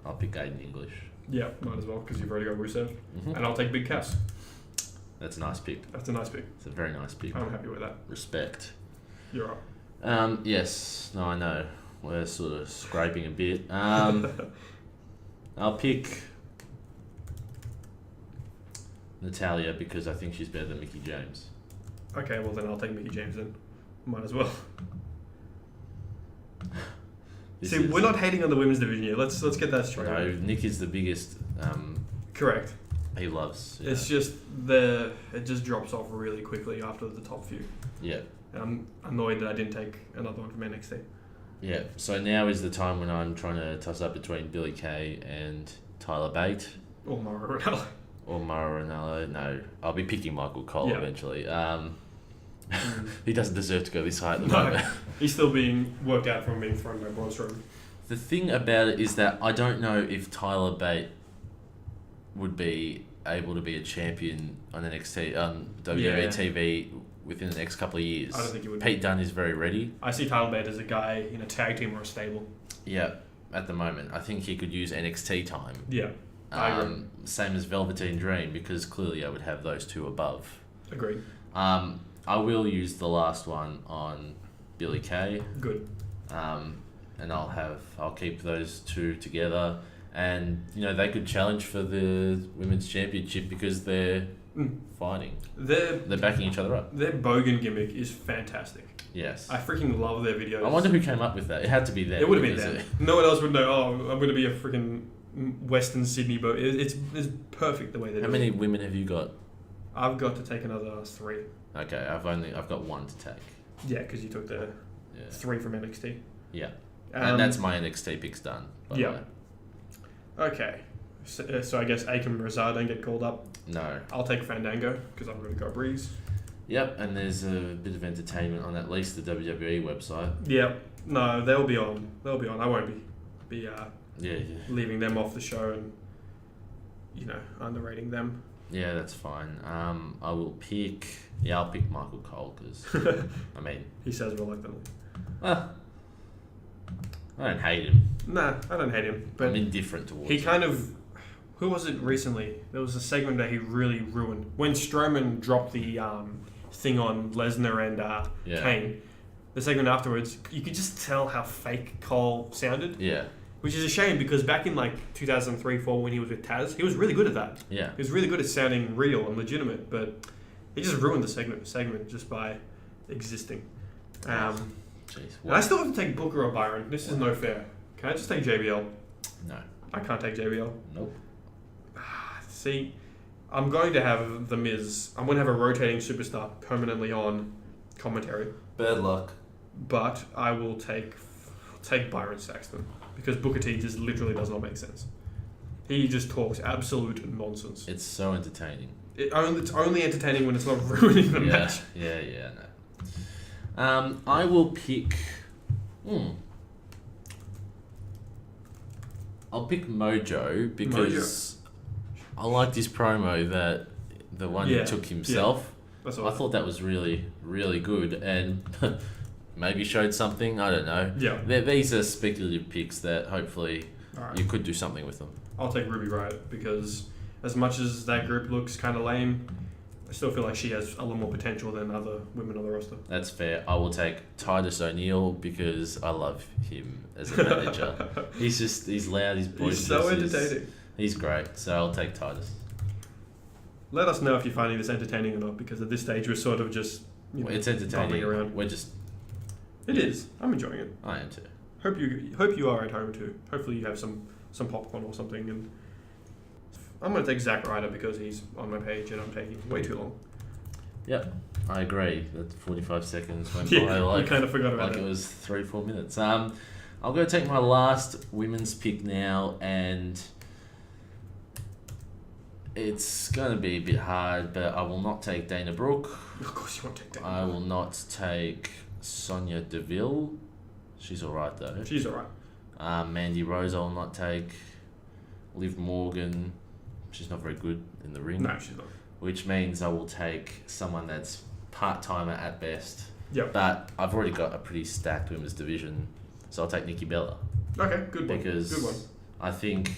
I'll pick Aiden English. Yeah, might as well, because you've already got Rusev. Mm-hmm. And I'll take Big Cass. That's a nice pick. That's a nice pick. It's a very nice pick. I'm happy with that. Respect. You're up. Yes. No, I know. We're sort of scraping a bit. I'll pick Natalya because I think she's better than Mickie James. Okay, well then I'll take Mickie James then. Might as well. See, we're not hating on the women's division here. Let's get that straight. No, Nick is the biggest. Correct. He loves. Yeah. It's just it just drops off really quickly after the top few. Yeah. And I'm annoyed that I didn't take another one from NXT. Yeah. So now is the time when I'm trying to toss up between Billie Kay and Tyler Bate. Or Mauro Ranallo. Or Mauro Ranallo. No, I'll be picking Michael Cole eventually. He doesn't deserve to go this high at the moment. He's still being worked out from being thrown by Braun Strowman. The thing about it is that I don't know if Tyler Bate would be able to be a champion on NXT, WWE TV within the next couple of years. I don't think he would. Pete Dunne is very ready. I see Tyler Bate as a guy in a tag team or a stable. Yeah, at the moment. I think he could use NXT time. Yeah, I agree. Same as Velveteen Dream, because clearly I would have those two above. Agreed. I will use the last one on Billie Kay. Good. And I'll keep those two together, and they could challenge for the women's championship because they're fighting. They're backing each other up. Their Bogan gimmick is fantastic. Yes. I freaking love their videos. I wonder who came up with that. It had to be them. It would have been them. No one else would know. Oh, I'm going to be a freaking Western Sydney boat. It's perfect the way they do it. How many women have you got? I've got to take another 3. Okay, I've got 1 to take. Yeah, because you took the 3 from NXT. Yeah, and that's my NXT picks done. Yeah. Okay, so I guess Akam and Razar don't get called up. No. I'll take Fandango because I'm going to go Breeze. Yep, and there's a bit of entertainment on at least the WWE website. Yep. No, they'll be on. I won't be Yeah. leaving them off the show and underrating them. Yeah, that's fine. I'll pick Michael Cole because I mean he says reluctantly. I don't hate him. Nah, I don't hate him, but I'm indifferent towards he him. kind of. Who was it recently? There was a segment that he really ruined when Strowman dropped the thing on Lesnar and Kane. The segment afterwards, you could just tell how fake Cole sounded. Yeah. Which is a shame because back in 2003-4 when he was with Taz, he was really good at that. Yeah. He was really good at sounding real and legitimate, but he just ruined the segment just by existing. Jeez. And I still have to take Booker or Byron. This is no fair. Can I just take JBL? No. I can't take JBL. Nope. See, I'm going to have The Miz. I'm going to have a rotating superstar permanently on commentary. Bad luck. But I will take Byron Saxton because Booker T just literally does not make sense. He just talks absolute nonsense. It's so entertaining. It's only entertaining when it's not ruining the match. Yeah, no. I will pick... I'll pick Mojo because I liked his promo that the one he took himself. Yeah. That's all I thought that was really, really good and maybe showed something. I don't know. Yeah. These are speculative picks that hopefully you could do something with them. I'll take Ruby Riott because as much as that group looks kind of lame, I still feel like she has a little more potential than other women on the roster. That's fair. I will take Titus O'Neil because I love him as a manager. He's loud, he's boisterous. He's so entertaining. He's great, so I'll take Titus. Let us know if you're finding this entertaining or not, because at this stage we're sort of just it's entertaining. Around. We're just It is. I'm enjoying it. I am too. Hope you are at home too. Hopefully you have some popcorn or something. And I'm going to take Zack Ryder because he's on my page and I'm taking way too long. Yep, I agree. That 45 seconds went by like we kind of forgot about like it. It was 3-4 minutes. I'll go take my last women's pick now, and it's going to be a bit hard, but I will not take Dana Brooke. Of course you won't take Dana. I will not take Sonya Deville. She's alright though. She's alright. Mandy Rose I will not take. Liv Morgan, she's not very good in the ring. No, she's not. Which means I will take someone that's part-timer at best. Yep. But I've already got a pretty stacked women's division, so I'll take Nikki Bella. Okay, good one. Because good one. I think,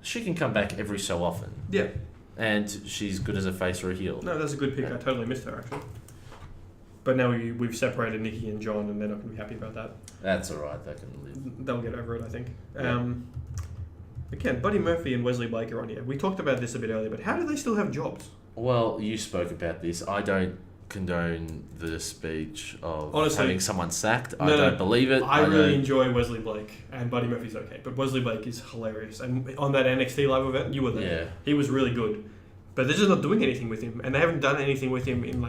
she can come back every so often. Yeah. And she's good as a face or a heel. No, that's a good pick. Yeah. I totally missed her, actually. But now we've separated Nikki and John, and they're not going to be happy about that. That's alright, they can live. They'll get over it, I think. Yeah. Again, Buddy Murphy and Wesley Blake are on here. We talked about this a bit earlier, but how do they still have jobs? Well, you spoke about this. I don't condone the speech of having someone sacked. I don't believe it. I really enjoy Wesley Blake, and Buddy Murphy's okay, but Wesley Blake is hilarious. And on that NXT live event, you were there. Yeah. He was really good. But they're just not doing anything with him, and they haven't done anything with him in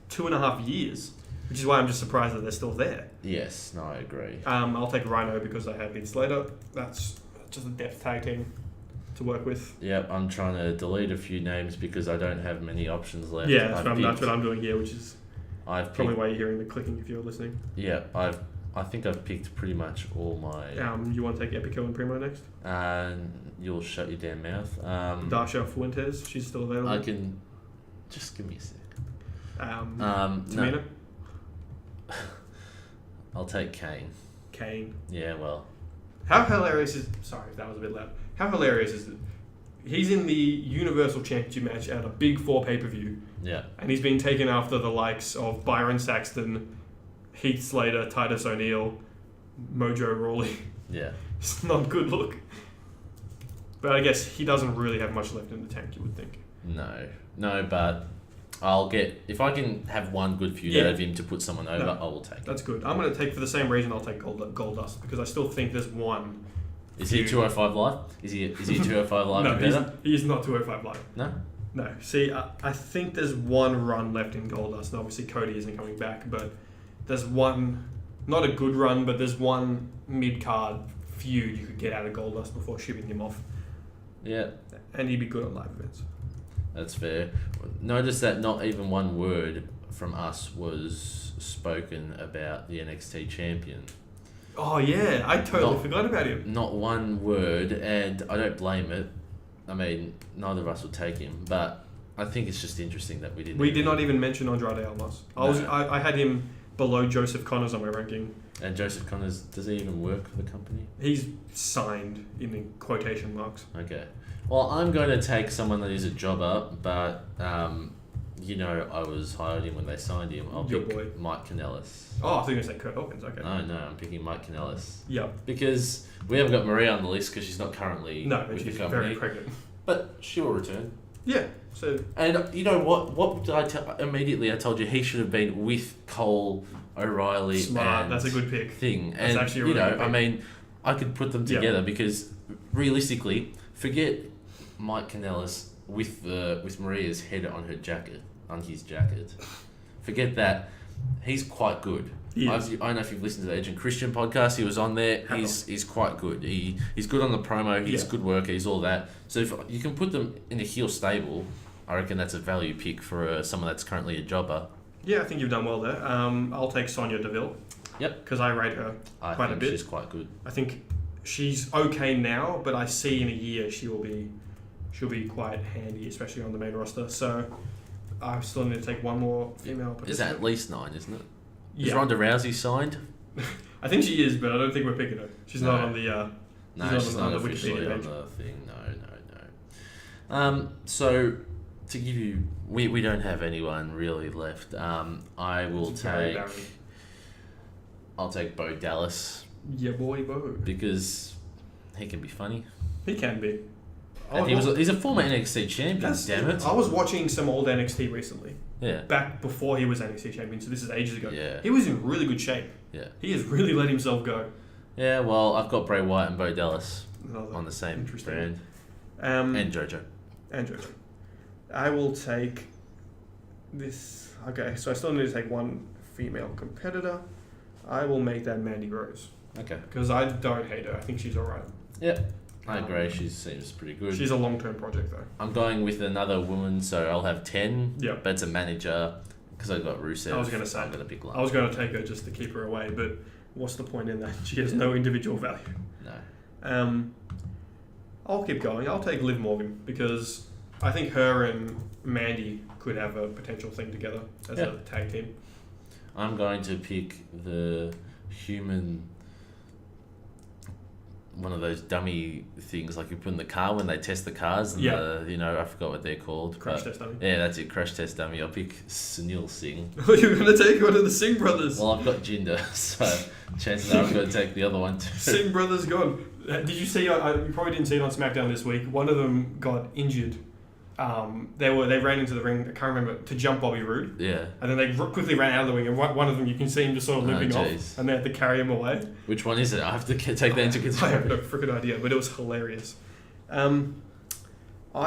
2.5 years, which is why I'm just surprised that they're still there. Yes, no, I agree. I'll take Rhino because I have Heath Slater. That's just a depth tag team to work with. Yep, I'm trying to delete a few names because I don't have many options left. Yeah, that's what I'm doing here, which is I've probably why you're hearing the clicking if you're listening. Yeah, I think I've picked pretty much all my... you want to take Epico and Primo next? You'll shut your damn mouth. Dasha Fuentes, she's still available. I can... Just give me a sec. Tamina? No. I'll take Kane. Kane. Yeah, well... How hilarious is... Sorry if that was a bit loud. How hilarious is it? He's in the Universal Championship match at a Big 4 pay-per-view. Yeah. And he's been taken after the likes of Byron Saxton, Heath Slater, Titus O'Neil, Mojo Rawley. Yeah. It's not a good look. But I guess he doesn't really have much left in the tank, you would think. No, but I'll get... If I can have one good feud out of him to put someone over, I will take it. That's good. I'm going to take, for the same reason, I'll take Goldust, because I still think there's one... Is he 205 Live? Is he 205 Live? No, he's not 205 Live. No? See, I think there's one run left in Goldust, and obviously Cody isn't coming back, but there's one... Not a good run, but there's one mid-card feud you could get out of Goldust before shipping him off. Yeah. And he'd be good on live events. That's fair. Notice that not even one word from us was spoken about the NXT champion. Oh yeah, I totally forgot about him. Not one word, and I don't blame it. I mean, neither of us would take him, but I think it's just interesting that we didn't. We did not even mention Andrade Almas. I had him below Joseph Connors on my ranking. And Joseph Connors, does he even work for the company? He's signed in quotation marks. Okay. Well, I'm going to take someone that is a jobber, but I was high on him when they signed him. I'll pick Mike Kanellis. Oh, I thought you were going to say Kurt Hawkins. Okay. No, I'm picking Mike Kanellis. Yeah. Because we haven't got Maria on the list because she's not currently with the company. Very pregnant. But she will return. Yeah. So. And you know what? What did I tell? Immediately, I told you he should have been with Cole, O'Reilly. Smart. And that's a good pick. That's actually a really good pick. I mean, I could put them together because realistically, forget Mike Kanellis with Maria's head on his jacket. Forget that. He's quite good. I don't know if you've listened to the Edge and Christian podcast. He was on there. He's quite good. He's good on the promo. He's a good worker. He's all that. So if you can put them in a heel stable, I reckon that's a value pick for someone that's currently a jobber. Yeah, I think you've done well there. I'll take Sonya Deville. Yep. Because I rate her quite a bit. She's quite good. I think she's okay now, but I see in a year she'll be quite handy, especially on the main roster. So I still need to take one more female participant. Is that at least 9, isn't it? Yeah. Is Ronda Rousey signed? I think she is, but I don't think we're picking her. She's not on the. She's not officially on the thing. No. So to give you, we don't have anyone really left. I'll take Bo Dallas. Yeah, boy, Bo. Because he can be funny. He can be. And he's a former NXT champion, damn it. I was watching some old NXT recently. Yeah. Back before he was NXT champion, so this is ages ago. Yeah. He was in really good shape. Yeah. He has really let himself go. Yeah, well, I've got Bray Wyatt and Bo Dallas on the same brand. And JoJo. I will take this. Okay, so I still need to take one female competitor. I will make that Mandy Rose. Okay. Because I don't hate her. I think she's alright. Yeah. I agree. She seems pretty good. She's a long-term project, though. I'm going with another woman, so I'll have 10. Yeah. But it's a manager because I've got Rusev. I was going to say. I'm going to pick Lana. I was going to take her just to keep her away, but what's the point in that? She has no individual value. No. I'll keep going. I'll take Liv Morgan because I think her and Mandy could have a potential thing together as a tag team. I'm going to pick the human... one of those dummy things like you put in the car when they test the cars and I forgot what they're called. Crash test dummy. Yeah, that's it, crash test dummy. I'll pick Sunil Singh. Oh, you're going to take one of the Singh brothers? Well, I've got Jinder, so chances are I'm going to take the other one too. Singh brothers gone. Did you see, you probably didn't see it on SmackDown this week, one of them got injured. They ran into the ring, I can't remember, to jump Bobby Roode. Yeah. And then they quickly ran out of the ring, and one of them, you can see him just sort of limping off, and they had to carry him away. Which one is it? I have to take that into consideration. I have no freaking idea, but it was hilarious. I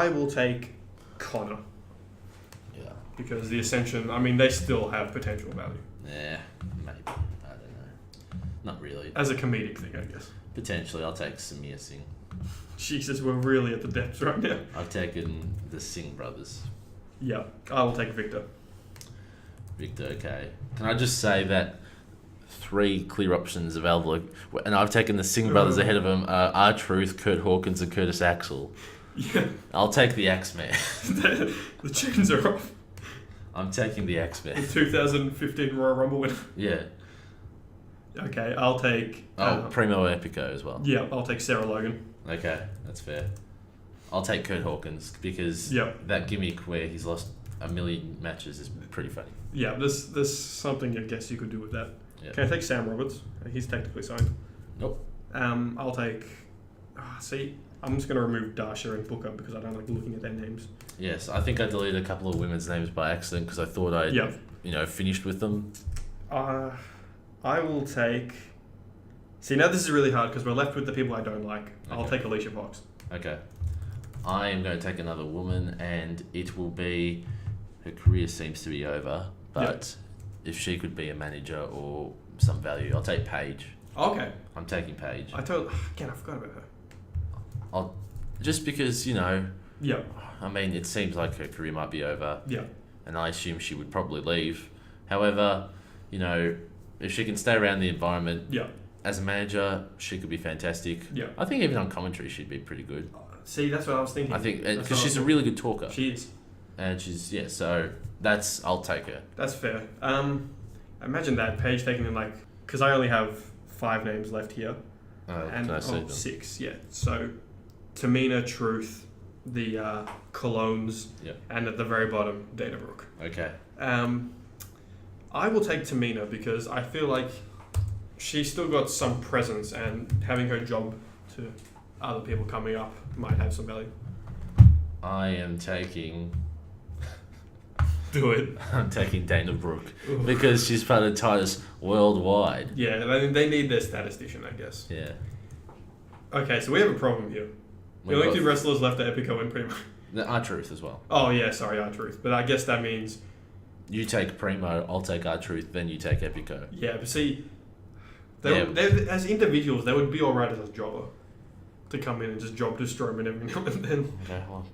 will take Connor. Yeah. Because the Ascension, I mean, they still have potential value. Yeah, maybe. I don't know. Not really. As a comedic thing, I guess. Potentially, I'll take Samir Singh. Jesus, we're really at the depths right now. I've taken the Singh brothers. Yeah, I will take Victor. Victor, okay. Can I just say that 3 clear options available, and I've taken the Singh brothers ahead of them, R-Truth, Kurt Hawkins, and Curtis Axel. Yeah. I'll take the Axeman. The chains are off. I'm taking the Axeman. The 2015 Royal Rumble winner. Yeah. Okay, I'll take... Primo Epico as well. Yeah, I'll take Sarah Logan. Okay, that's fair. I'll take Kurt Hawkins because that gimmick where he's lost 1 million matches is pretty funny. Yeah, there's something I guess you could do with that. Yeah. Can I take Sam Roberts? He's technically signed. Nope. I'll take... I'm just going to remove Dasha and Booker because I don't like looking at their names. Yes, I think I deleted a couple of women's names by accident because I thought I'd finished with them. I will take... See, now this is really hard because we're left with the people I don't like. Okay. I'll take Alicia Fox. Okay. I am going to take another woman, and it will be... Her career seems to be over, but if she could be a manager or some value, I'll take Paige. Okay. I'm taking Paige. Again, I forgot about her. Just because, Yeah. I mean, it seems like her career might be over. Yeah. And I assume she would probably leave. However, you know, if she can stay around the environment, yeah, as a manager, she could be fantastic. Yeah. I think even on commentary, she'd be pretty good. See, that's what I was thinking. I think because she's a really good talker. She is. And so I'll take her. That's fair. Imagine that Paige taking in because I only have 5 names left here. Can I see them? 6, yeah. So, Tamina, Truth, the Colognes, and at the very bottom, Dana Brooke. Okay. I will take Tamina because I feel like she's still got some presence, and having her job to other people coming up might have some value. I am taking... Do it. I'm taking Dana Brooke because she's part of Titus worldwide. Yeah, they need their statistician, I guess. Yeah. Okay, so we have a problem here. The only 2 wrestlers left are Epico and Primo. R-Truth as well. Oh, yeah, sorry, R-Truth. But I guess that means... You take Primo, I'll take R-Truth, then you take Epico. Yeah, but see... As individuals, they would be alright as a jobber. To come in and just job to Strowman every now and then. Okay, well...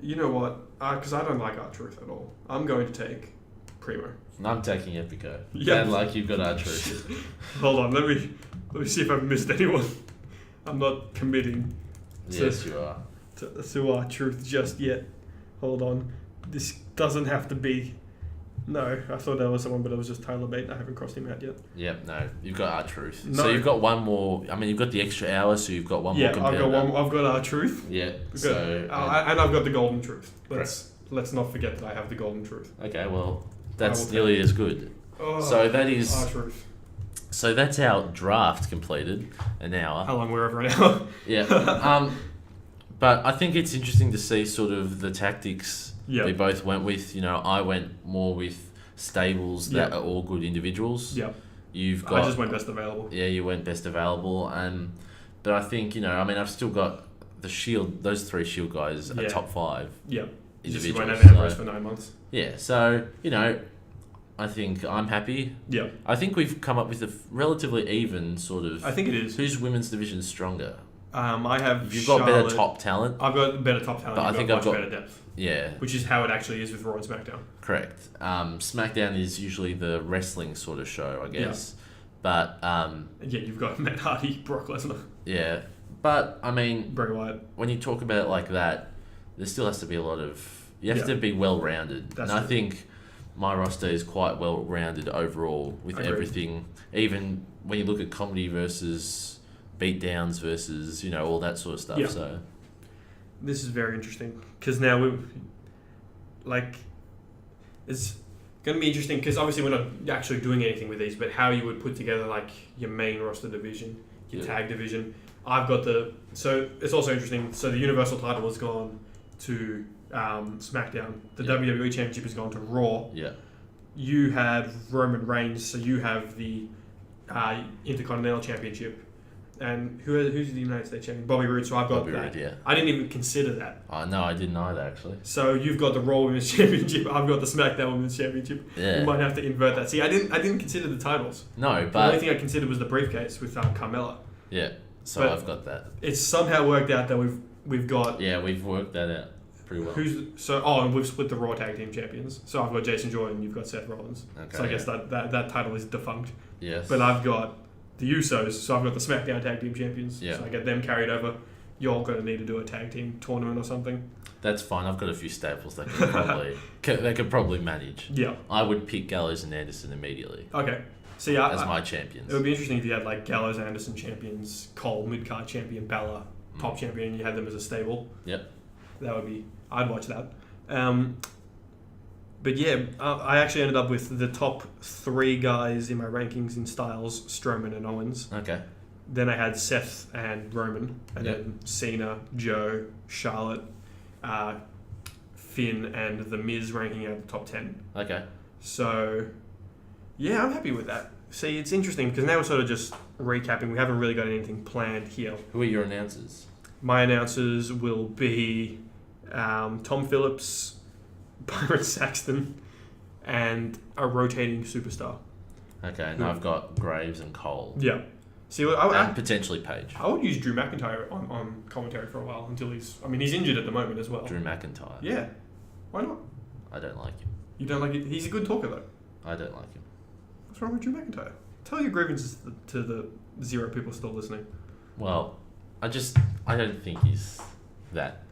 You know what? Because I don't like R-Truth at all. I'm going to take Primo. I'm taking Epico. Yeah. And like you've got R-Truth. Hold on, let me see if I've missed anyone. I'm not committing Yes, you are. to R-Truth just yet. Hold on. This doesn't have to be... No, I thought there was someone, but it was just Tyler Bate. I haven't crossed him out yet. Yep, no, you've got R-Truth. No. So you've got one more. I mean, you've got the extra hour, so you've got one more competitor. I've got R-Truth. Yeah. And I've got the Golden Truth. Let's not forget that I have the Golden Truth. Okay, well, that's nearly as good. Oh, so that is R-Truth. So that's our draft completed. An hour. How long we're over an hour? Yeah. But I think it's interesting to see sort of the tactics we both went with. You know, I went more with stables that are all good individuals. Yeah. I just went best available. Yeah, you went best available, but I think I've still got the Shield. Those 3 Shield guys are top 5. Yeah. You just individuals. won't have Ambrose for 9 months. Yeah. So I think I'm happy. Yeah. I think we've come up with a relatively even sort of. I think it is. Whose women's division stronger? I have. You've Charlotte. got better top talent. I've got better top talent. But I think I've got better depth. Yeah. Which is how it actually is with Raw and SmackDown. Correct. SmackDown is usually the wrestling sort of show, I guess. Yeah. But you've got Matt Hardy, Brock Lesnar. Yeah, but I mean, Bray Wyatt. When you talk about it like that, there still has to be a lot of. You have to be well rounded, and I think my roster is quite well rounded overall with everything. Even when you look at comedy versus beatdowns versus all that sort of stuff. Yeah. So this is very interesting because now it's going to be interesting because obviously we're not actually doing anything with these, but how you would put together your main roster division, your tag division. I've got so it's also interesting. So the Universal title has gone to SmackDown. The WWE Championship has gone to Raw. Yeah. You had Roman Reigns, so you have the Intercontinental Championship. And who's the United States champion? Bobby Roode. So I've got Bobby that. Roode, yeah. I didn't even consider that. No, I didn't either actually. So you've got the Raw Women's Championship. I've got the SmackDown Women's Championship. Yeah. You might have to invert that. See, I didn't consider the titles. No, but the only thing I considered was the briefcase with Carmella. Yeah. So I've got that. It's somehow worked out that we've got. Yeah, we've worked that out pretty well. And we've split the Raw Tag Team Champions. So I've got Jason Jordan. You've got Seth Rollins. Okay, so I guess that title is defunct. Yes. But I've got the Usos, so I've got the SmackDown Tag Team Champions. Yeah. So I get them carried over. You're going to need to do a tag team tournament or something. That's fine. I've got a few staples that could probably manage. Yeah. I would pick Gallows and Anderson immediately. Okay. See, as my champions. It would be interesting if you had Gallows, Anderson champions, Cole mid-card champion, Balor top champion, and you had them as a stable. Yep. That would be. I'd watch that. But yeah, I actually ended up with the top 3 guys in my rankings in Styles, Strowman and Owens. Okay. Then I had Seth and Roman, and then Cena, Joe, Charlotte, Finn, and The Miz ranking out the top 10. Okay. So, yeah, I'm happy with that. See, it's interesting because now we're sort of just recapping. We haven't really got anything planned here. Who are your announcers? My announcers will be Tom Phillips, Byron Saxton, and a rotating superstar. Okay, and I've got Graves and Cole. Yeah. See, and potentially Page. I would use Drew McIntyre on commentary for a while until he's injured at the moment as well. Drew McIntyre? Yeah. Why not? I don't like him. You don't like it? He's a good talker though. I don't like him. What's wrong with Drew McIntyre? Tell your grievances to the 0 people still listening. Well, I don't think he's that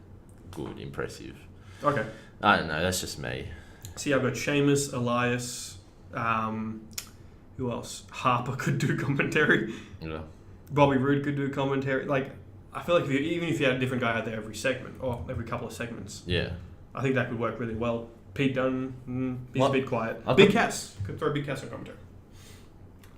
good, impressive. Okay. I don't know, that's just me. See, I've got Sheamus, Elias, who else? Harper could do commentary. Yeah. Bobby Roode could do commentary. Like, I feel like even if you had a different guy out there every segment, or every couple of segments, yeah, I think that could work really well. Pete Dunne, he's a bit quiet. Big Cass. Could throw Big Cass on commentary.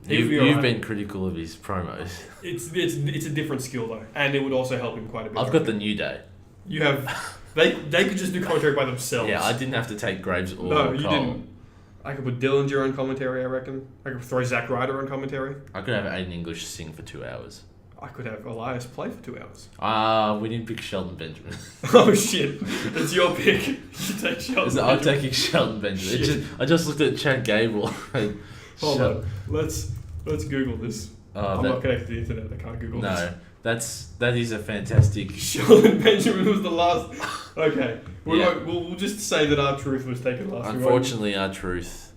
You've been critical of his promos. It's a different skill though, and it would also help him quite a bit. I've got the New Day. You have they could just do commentary by themselves. Yeah, I didn't have to take Graves or No, you Cole. didn't. I could put Dillinger on commentary, I reckon. I could throw Zack Ryder on commentary. I could have Aiden English sing for 2 hours. I could have Elias play for 2 hours. We didn't pick Shelton Benjamin. Oh shit! It's your pick. You take Shelton. I'm taking Shelton Benjamin. I just looked at Chad Gable. Hold on. Let's Google this. I'm not connected to the internet. I can't Google this. No, that is a fantastic. Shelton Benjamin was the last. Okay, we'll just say that R-Truth was taken last. Unfortunately, R-Truth.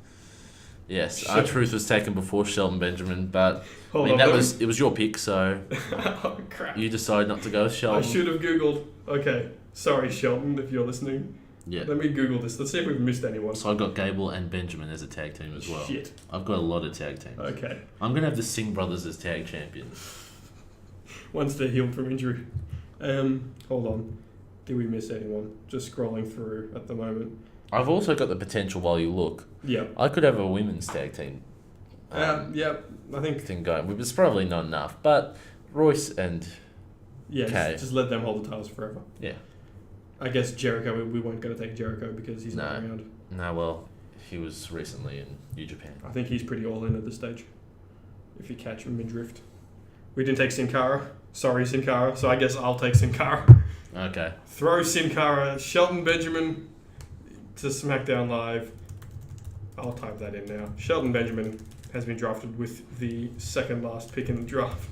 Yes, R-Truth was taken before Shelton Benjamin, but it was your pick, so oh, crap. You decided not to go with Shelton. I should have Googled. Okay, sorry Shelton, if you're listening. Yeah. Let me Google this. Let's see if we've missed anyone. So I've got Gable and Benjamin as a tag team as well. Shit. I've got a lot of tag teams. Okay. I'm going to have the Singh brothers as tag champions. Once they're healed from injury. Hold on. Did we miss anyone? Just scrolling through at the moment. I've also got the potential while you look. Yeah. I could have a women's tag team. Yeah, I think... thing going. It's probably not enough, but Royce and Kay. Just let them hold the titles forever. Yeah. I guess Jericho, we weren't going to take Jericho because he's not around. No, well, he was recently in New Japan. I think he's pretty all in at this stage, if you catch him mid-drift. We didn't take Sin Cara. Sorry, Sin Cara. So I guess I'll take Sin Cara. Okay. Throw Sin Cara, Shelton Benjamin to SmackDown Live. I'll type that in now. Shelton Benjamin has been drafted with the second last pick in the draft.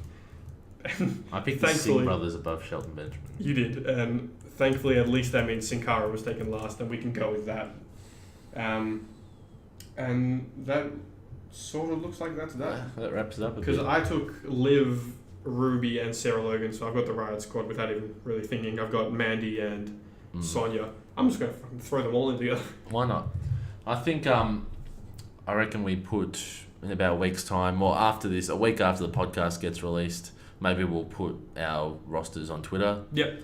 I picked the Singh brothers above Shelton Benjamin. You did, and thankfully at least that means Sin Cara was taken last, and we can go with that. And that sort of looks like that's that. That wraps it up a bit. Because I took Liv, Ruby, and Sarah Logan, so I've got the Riot Squad without even really thinking. I've got Mandy and Sonya. I'm just going to throw them all in together. Why not? I think, I reckon we put in about a week's time, or after this, a week after the podcast gets released, maybe we'll put our rosters on Twitter. Yep.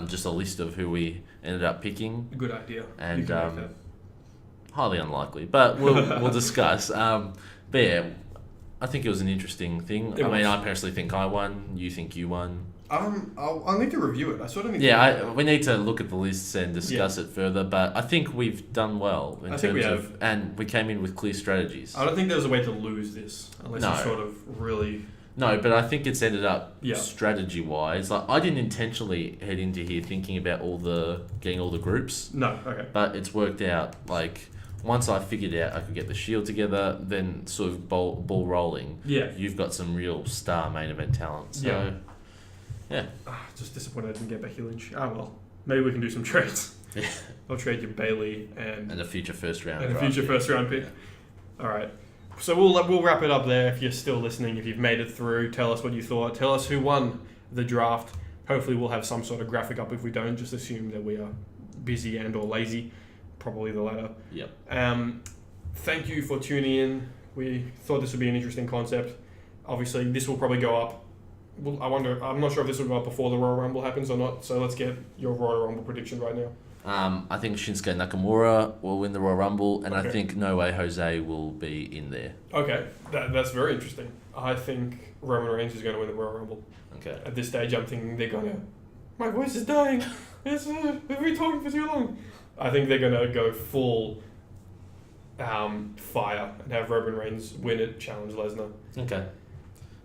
Just a list of who we ended up picking. Good idea. And highly unlikely, but we'll discuss. But yeah, I think it was an interesting thing. I personally think I won. You think you won? I'll need to review it. I sort of need we need to look at the lists and discuss it further. But I think we've done well in terms of, and we came in with clear strategies. I don't think there's a way to lose this unless you sort of really. No, but I think it's ended up strategy-wise. Like I didn't intentionally head into here thinking about getting all the groups. No, okay. But it's worked out. Like once I figured out I could get the Shield together, then sort of ball rolling. Yeah. You've got some real star main event talent. So, yeah. Just disappointed I didn't get Becky Lynch. Oh well, maybe we can do some trades. Yeah. I'll trade you Bailey and a future first round. And a future first round pick. Yeah. All right. So we'll wrap it up there. If you're still listening, if you've made it through, tell us what you thought. Tell us who won the draft. Hopefully we'll have some sort of graphic up. If we don't, just assume that we are busy and or lazy. Probably the latter. Yep. Thank you for tuning in. We thought this would be an interesting concept. Obviously, this will probably go up. I'm not sure if this will go up before the Royal Rumble happens or not. So let's get your Royal Rumble prediction right now. I think Shinsuke Nakamura will win the Royal Rumble, and I think No Way Jose will be in there. Okay, that's very interesting. I think Roman Reigns is going to win the Royal Rumble. Okay. At this stage, I'm thinking they're going to... My voice is dying. We've been talking for too long. I think they're going to go full fire and have Roman Reigns win it, challenge Lesnar. Okay.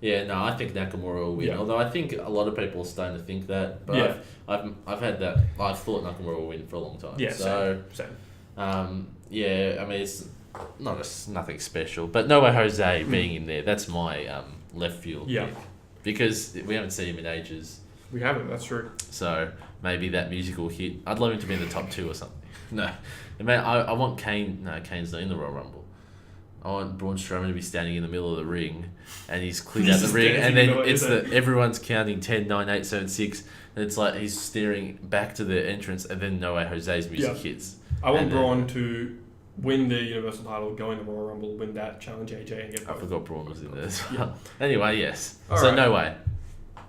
Yeah, no, I think Nakamura will win. Yeah. Although I think a lot of people are starting to think that. But I've had that. I've thought Nakamura will win for a long time. Yeah, so, same. Yeah, I mean, it's nothing special. But No Way Jose being in there, that's my left field pick. Because we haven't seen him in ages. We haven't, that's true. So maybe that musical hit. I'd love him to be in the top 2 or something. No. I want Kane. No, Kane's not in the Royal Rumble. I want Braun Strowman to be standing in the middle of the ring, and he's cleared out the ring, and then everyone's counting 10, 9, 8, 7, 6, and it's like he's staring back to the entrance, and then No Way Jose's music hits. I want Braun to win the Universal title, go in the Royal Rumble, win that, challenge AJ, and get both. I forgot Braun was in there as well. Anyway, yes. All so right. No Way.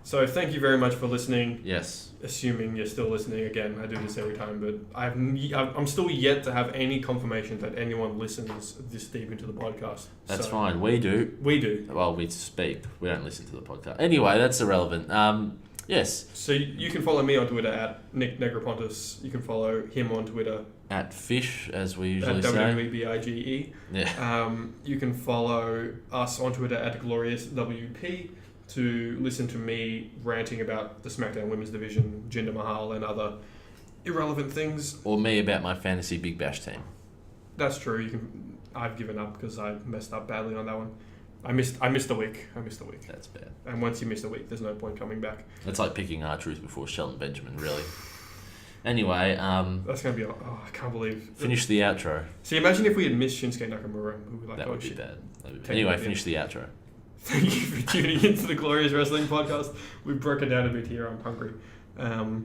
So thank you very much for listening. Yes. Assuming you're still listening again, I do this every time, but I'm still yet to have any confirmation that anyone listens this deep into the podcast. That's fine. We do. We do. Well, we speak. We don't listen to the podcast. Anyway, that's irrelevant. Yes. So you can follow me on Twitter at Nick Negropontis. You can follow him on Twitter at Fish, as we usually at say. WWEBIGE. Yeah. You can follow us on Twitter at GloriousWP to listen to me ranting about the SmackDown Women's Division, Jinder Mahal, and other irrelevant things. Or me about my fantasy Big Bash team. That's true. I've given up because I messed up badly on that one. I missed a week. That's bad. And once you miss a week, there's no point coming back. It's like picking R-Truth before Shelton Benjamin, really. Anyway, that's going to be... I can't believe... Finish the outro. See, imagine if we had missed Shinsuke Nakamura. We'd be like, that would be bad. Anyway, finish the outro. Thank you for tuning into the Glorious Wrestling Podcast. We broke it down a bit here. I'm hungry. Tell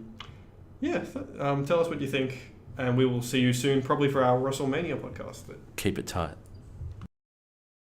us what you think, and we will see you soon, probably for our WrestleMania podcast. Keep it tight.